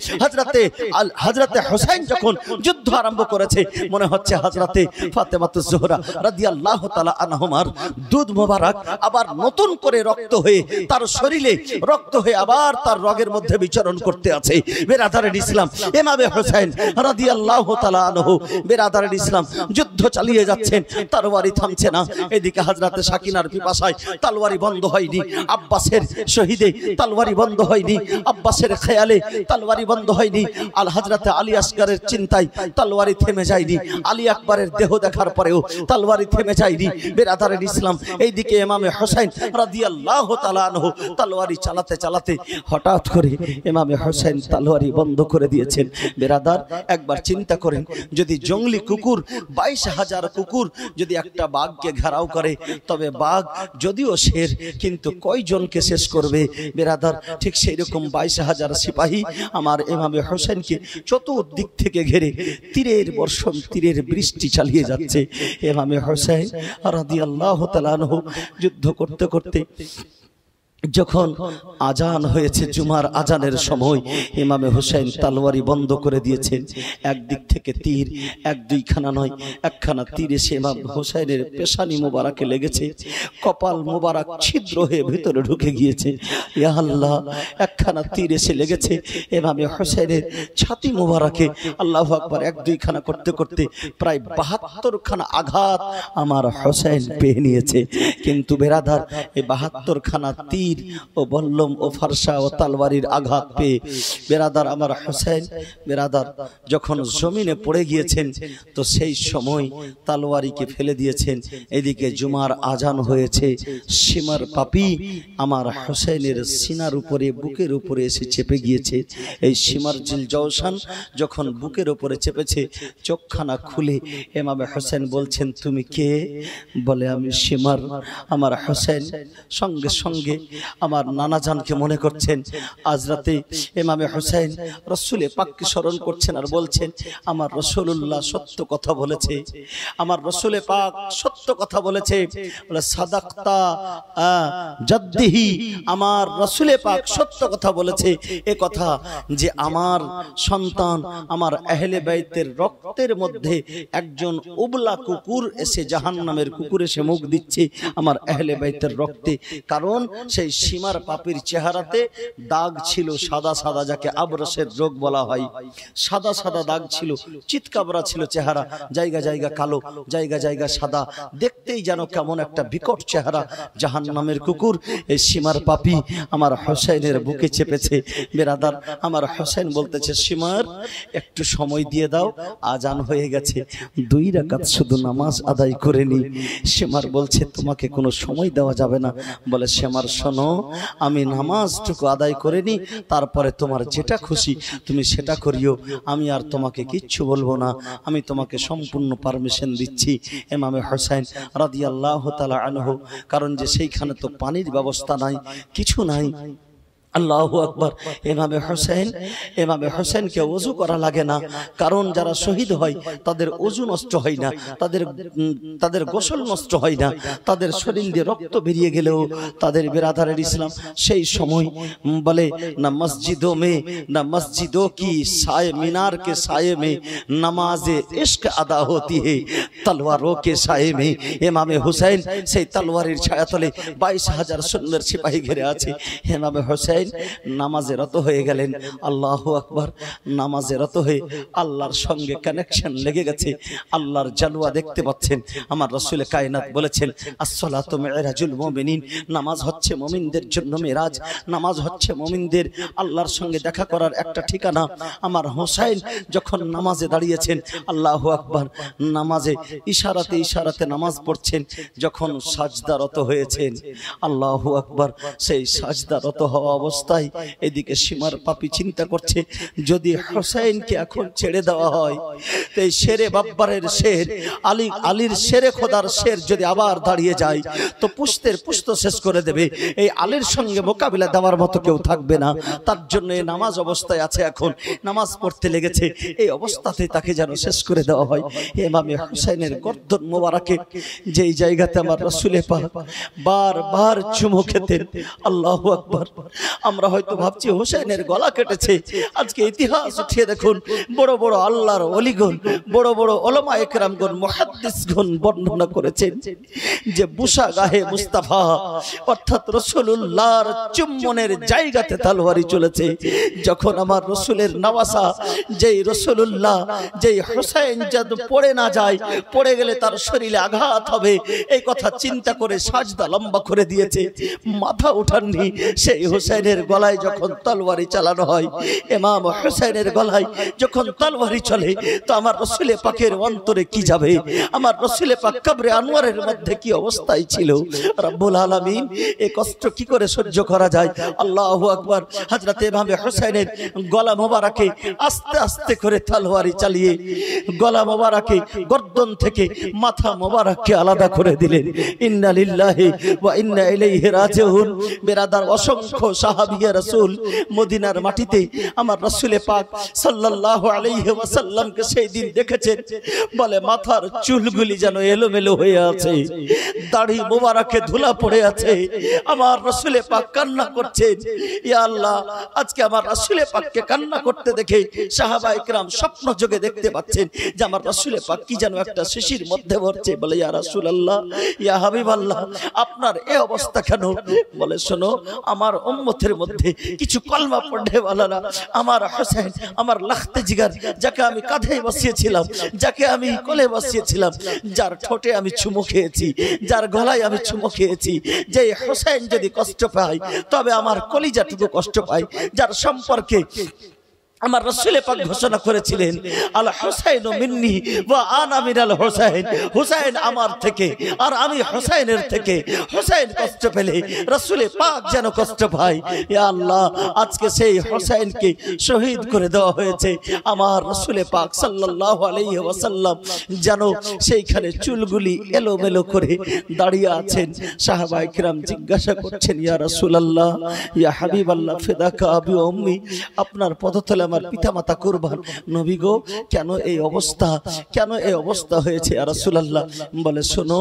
হযরতে হুসাইন যখন যুদ্ধ আরম্ভ করেছে, মনে হচ্ছে হযরতে ফাতেমাতুজ জোহরা রাদিয়াল্লাহু তাআলা আনহুমার দুধ মোবারক আবার নতুন করে রক্ত হয়ে তার শরীরে রক্ত হয়ে আবার তার রগের মধ্যে বিচরণ করতে আছে। বেরাদারের ইসলাম, ইমামে হুসাইন রাদিয়াল্লাহু তাআলা আনহু, বেরাদারের ইসলাম, যুদ্ধ চালিয়ে যাচ্ছেন, তরবারি থামছে না। এদিকে হযরতে সাকিনার পিপাসায় তরবারি বন্ধ হয়নি, আব্বাসের শহীদে তরবারি বন্ধ হয়নি, আব্বাসের খেয়ালে তরবারি বন্ধ হয়নি, আল হযরতে আলী আসগরের চিন্তায় তরবারি থেমে যায়নি, আলী আকবরের দেহ দেখার পরেও তরবারি থেমে যায়নি। বেরাদারের ইসলাম, এইদিকে ইমামে হুসাইন রাদিয়াল্লাহু তাআলা আনহু তরবারি চালাতে চালাতে হঠাৎ করে ইমামে হুসাইন তরবারি বন্ধ করে দিয়েছেন। বেরাদার, একবার চিন্তা করেন, যদি জঙ্গলি কুকুর 22,000 কুকুর যদি একটা বাঘকে ঘেরাও করে, তবে বাঘ যদিও শের কিন্তু কয়জনকে শেষ করবে? বেরাদার, ঠিক সেই রকম 22,000 সিপাহী আমার ইমামে হুসাইনকে চতুর্দিক থেকে ঘিরে তীরের বর্ষণ, তীরের বৃষ্টি চালিয়ে যাচ্ছে। ইমামে হুসাইন রাদিয়াল্লাহু তাআলা আনহু যুদ্ধ করতে করতে যখন আজান হয়েছে, জুমার আজানের সময়, ইমামে হুসাইন তরবারি বন্ধ করে দিয়েছেন। একদিক থেকে তীর, এক দুইখানা নয়, একখানা তীর এসে ইমাম হুসাইনের পেশানি মোবারকে লেগেছে, কপাল মোবারক ছিদ্র হয়ে ভিতরে ঢুকে গিয়েছে। ইয়া আল্লাহ, একখানা তীর এসে লেগেছে ইমামে হুসাইনের ছাতি মোবারকে। আল্লাহু আকবার। এক দুইখানা করতে করতে প্রায় 72খানা আঘাত আমার হুসাইন পেয়ে নিয়েছে। কিন্তু বেরাদার, এই 72খানা তীর ও বল্লম ও ফারসা ও তরবারির আঘাত পেয়ে বেরাদার আমার হুসাইন বেরাদার যখন জমিনে পড়ে গিয়েছেন, তো সেই সময় তরবারিকে ফেলে দিয়েছেন। এদিকে জুমার আজান হয়েছে, সীমার পাপি আমার হুসাইনের সিনার উপরে, বুকের উপরে এসে চেপে গিয়েছে। এই সীমারজিল জওশান যখন বুকের উপরে চেপেছে, চোখখানা খুলে ইমামে হুসাইন বলছেন, তুমি কে? বলে, আমি সীমার। আমার হুসাইন সঙ্গে সঙ্গে আমার নানা জানকে মনে করছেন। আজ রাতে ইমামে হুসাইন রাসূলে পাককে স্মরণ করছেন আর বলছেন, আমার রাসূলুল্লাহ সত্য কথা বলেছে, আমার রাসূলে পাক সত্য কথা বলেছে। বলে, সাদাকতা জাদ্দিহি, আমার রাসূলে পাক সত্য কথা বলেছে। এ কথা যে আমার সন্তান, আমার আহলে বাইতের রক্তের মধ্যে একজন উবলা কুকুর এসে, জাহান্নামের কুকুর এসে মুখ দিচ্ছে আমার আহলে বাইতের রক্তে। কারণ সেই সেই সীমার পাপীর চেহারাতে দাগ ছিল সাদা সাদা, যাকে আবরসের রোগ বলা হয়। সাদা সাদা দাগ ছিল, চিৎকাবরা ছিল চেহারা, জায়গা জায়গা কালো, জায়গা জায়গা সাদা, দেখতেই যেন কেমন একটা বিকট চেহারা। জাহান্নামের কুকুর এই সীমার পাপী আমার হোসেনের বুকে চেপেছে। বেরাদার, আমার হোসেন বলতেছে, সীমার একটু সময় দিয়ে দাও, আজান হয়ে গেছে, 2 রাকাত শুধু নামাজ আদায় করে নি। সীমার বলছে, তোমাকে কোনো সময় দেওয়া যাবে না। বলে, সীমার শোনো, আমি নামাজটুকু আদায় করে নি, তারপরে তোমার যেটা খুশি তুমি সেটা করিও, আমি আর তোমাকে কিচ্ছু বলবো না, আমি তোমাকে সম্পূর্ণ পারমিশন দিচ্ছি। ইমামে হোসেন রাদিয়াল্লাহু তাআলা আনহু, কারণ যে সেইখানে তো পানির ব্যবস্থা নাই, কিছু নাই। আল্লাহু আকবার। ইমামে হোসেনকে ওযু করা লাগে না, কারণ যারা শহীদ হয় তাদের ওযু নষ্ট হয় না, তাদের গোসল নষ্ট হয় না, তাদের শরীর দিয়ে রক্ত বেরিয়ে গেলেও তাদের বিরাদারের ইসলাম সেই সময় বলে না মসজিদোं में ना मस्जिदों की साए मीनार के साए में नमाज़े इश्क अदा होती है तलवारों के साए में। ইমামে হোসেন সেই তলোয়ারের ছায়াতলে 22,000 সৈন্যের সিপাহী ঘিরে আছে। ইমামে হোসেন নামাজে রত হয়ে গেলেন। আল্লাহু আকবার। নামাজে রত হয়ে আল্লাহর সঙ্গে কানেকশন লেগে গেছে, আল্লাহর জালওয়া দেখতে পাচ্ছেন। আমার রাসূল কায়নাত বলেছেন, আসসালাতু মিরাজুল মুমিনিন, নামাজ হচ্ছে মুমিনদের জন্য মেরাজ, নামাজ হচ্ছে মুমিনদের আল্লাহর সঙ্গে দেখা করার একটা ঠিকানা। আমার হোসেন যখন নামাজে দাঁড়িয়েছেন, আল্লাহু আকবার, নামাজে ইশারাতে ইশারাতে নামাজ পড়ছেন, যখন সাজদারত হয়েছেন, আল্লাহু আকবার, সেই সাজদারত হওয়া অবস্থায় এদিকে সীমার পাপী চিন্তা করছে, যদি হোসেনকে এখন ছেড়ে দেওয়া হয় তো এই শেরে বাব্বারের শের, আলীর শেরে খোদার শের যদি আবার দাঁড়িয়ে যায় তো পুষ্ট শেষ করে দেবে, এই আলীর সঙ্গে মোকাবিলা দেওয়ার মতো কেউ থাকবে না। তার জন্য এই নামাজ অবস্থায় আছে, এখন নামাজ পড়তে লেগেছে, এই অবস্থাতে তাকে যেন শেষ করে দেওয়া হয়। ইমামে হোসেনের গর্দন মোবারকে যেই জায়গাতে আমার রাসূল পাক বারবার চুমু খেতেন, আল্লাহু আকবার। আমরা হয়তো ভাবছি হোসেনের গলা কেটেছে, আজকে ইতিহাস উঠিয়ে দেখুন, বড় বড় আল্লাহর ওলিগণ, বড় বড় উলামা ইকরামগণ, মুহাদ্দিসগণ বর্ণনা করেছেন যে বুশা গাহে মুস্তাফা অর্থাৎ রাসূলুল্লাহর চুম্বনের জায়গাতে তলোয়ারি চলেছে। যখন আমার রাসূলের নওয়াসা, যেই রাসূলুল্লাহ, যেই হোসেন যেন পড়ে না যায়, পড়ে গেলে তার শরীরে আঘাত হবে, এই কথা চিন্তা করে সাজদা লম্বা করে দিয়েছে, মাথা উঠাননি। সেই হোসেনের গলায় যখন তলোয়ারি চালানো হয়, ইমাম হোসেনের গলায় যখন তলোয়ারি চলে, তো আমার রাসূল পাকের অন্তরে কি যাবে, আমার রাসূল পাক কবরে আনোয়ারের মধ্যে কি অবস্থায় ছিল। রব্বুল আলামিন, এই কষ্ট কি করে সহ্য করা যায়। আল্লাহু আকবার। হযরত ইমাম হোসেনের গলা মোবারকে আস্তে আস্তে করে তলোয়ারি চালিয়ে গলা মোবারকে গর্দন থেকে মাথা মোবারককে আলাদা করে দিলেন। ইন্না লিল্লাহি ওয়া ইন্না ইলাইহি রাজিউন। বেরাদার, অসংখ্য সাহাবিয়ে রাসূল মদিনার মাটিতে আমার রাসূল পাক সাল্লাল্লাহু আলাইহি ওয়াসাল্লামকে সেই দিন দেখেছেন, বলে মাথার চুলগুলি যেন এলোমেলো হয়ে আছে, দাড়ি মোবারকে ধুলা পড়ে আছে। আমার রাসূল পাক কান্না করছেন, ইয়া আল্লাহ, আজকে আমার রাসূল পাককে কান্না করতে দেখে সাহাবায়ে কেরাম স্বপ্ন যোগে দেখতে পাচ্ছেন যে আমার রাসূল পাক কি যেন একটা শিশির মধ্যে ভরছে। বলে, ইয়া রাসূলুল্লাহ, ইয়া হাবিবাল্লাহ, আপনার এই অবস্থা কেন? বলে, শোনো, আমার উম্মতের মধ্যে কিছু কলমা পড়নেওয়ালারা, আমার হোসেন, আমার লাখতে জিগার, যাকে আমি কাঁধে বসিয়েছিলাম, যাকে আমি কোলে বসিয়েছিলাম, যার ঠোঁটে আমি চুমু খেয়েছি, যার গলায় আমি চুমু খেয়েছি, যে হোসেন যদি কষ্ট পায় তবে আমার কলিজাটুকু কষ্ট পায়, যার সম্পর্কে আমার রাসূল পাক ঘোষণা করেছিলেন, আল হুসাইনু মিন্নি ওয়া আনা মিনাল হুসাইন, হুসাইন আমার থেকে আর আমি হুসাইনের থেকে। হুসাইন কষ্ট পেলে রাসূল পাক যেন কষ্ট পায়। ইয়া আল্লাহ, আজকে সেই হুসাইনকে শহীদ করে দেওয়া হয়েছে। আমার রাসূল পাক সাল্লাল্লাহু আলাইহি ওয়াসাল্লাম যেন সেইখানে চুলগুলি এলোমেলো করে দাঁড়িয়ে আছেন। সাহাবায়ে কিরাম জিজ্ঞাসা করছেন, ইয়া রাসূলুল্লাহ, ইয়া হাবিবাল্লাহ, ফিদাকা আবি ওয়া উম্মি, আপনার পদতলে আমার পিতামাতা কুরবান। নবী গো, কেন এই অবস্থা, কেন এই অবস্থা হয়েছে ইয়া রাসূলুল্লাহ? বলে, শোনো,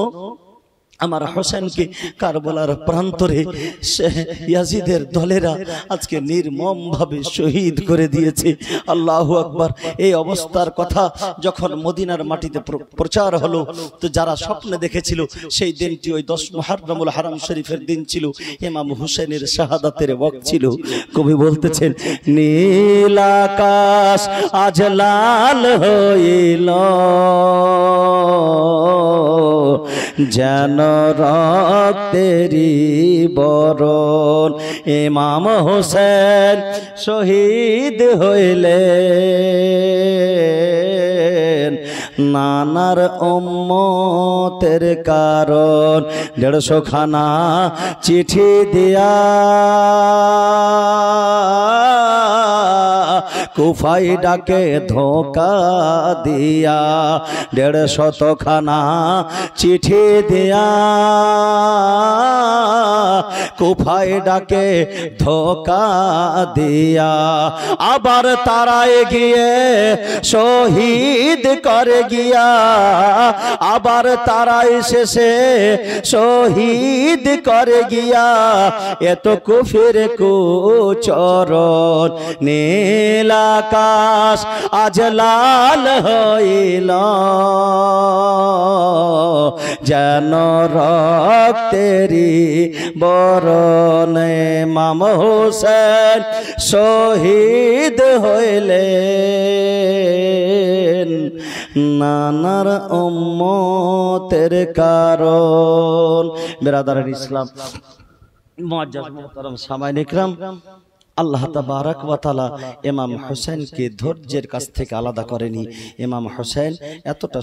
আমার হোসেনকে কারবালার প্রান্তরে ইয়াজিদের দলেরা আজকে নির্মম ভাবে শহীদ করে দিয়েছে। আল্লাহু আকবার। এই অবস্থার কথা যখন মদিনার মাটিতে প্রচার হলো, তো যারা স্বপ্নে দেখেছিল সেই দিনটি ওই 10 মুহররমুল হারাম শরীফের দিন ছিল, ইমাম হুসেনের শাহাদাতের ওয়াক্ত ছিল। কবি বলতেছেন, নীল আকাশ আজ লাল হইল যেন রক্তেরি বরণ, ইমাম হোসেন শহীদ হইলেন নানার উম্মতের কারণ। 150 খানা চিঠি দিয়া কুফাই ডাকে ধোকা দিয়া, 150 খানা চিঠি দিয়া কুফাই ডাকে ধোকা দিয়া, আবার তারায় গিয়ে শহীদ করে গিয়া, আবার তারাই শেষে শহীদ করে গিয়া, এত কুফির কুচরণ। নীল আকাশ আজ লাল হইল যেন রক্তেরি বরণ, ইমাম হোসেন শহীদ হইলেন নানার উম্মতের কারণ। বিরাদার ইসলাম, মুআজ্জাজ মুহতারাম সামাইন ইকরাম, আল্লাহ তাবারাক ওয়া তাআলা ইমাম হোসেনকে ধৈর্যের কাছ থেকে আলাদা করেনি। ইমাম হোসেন এতটা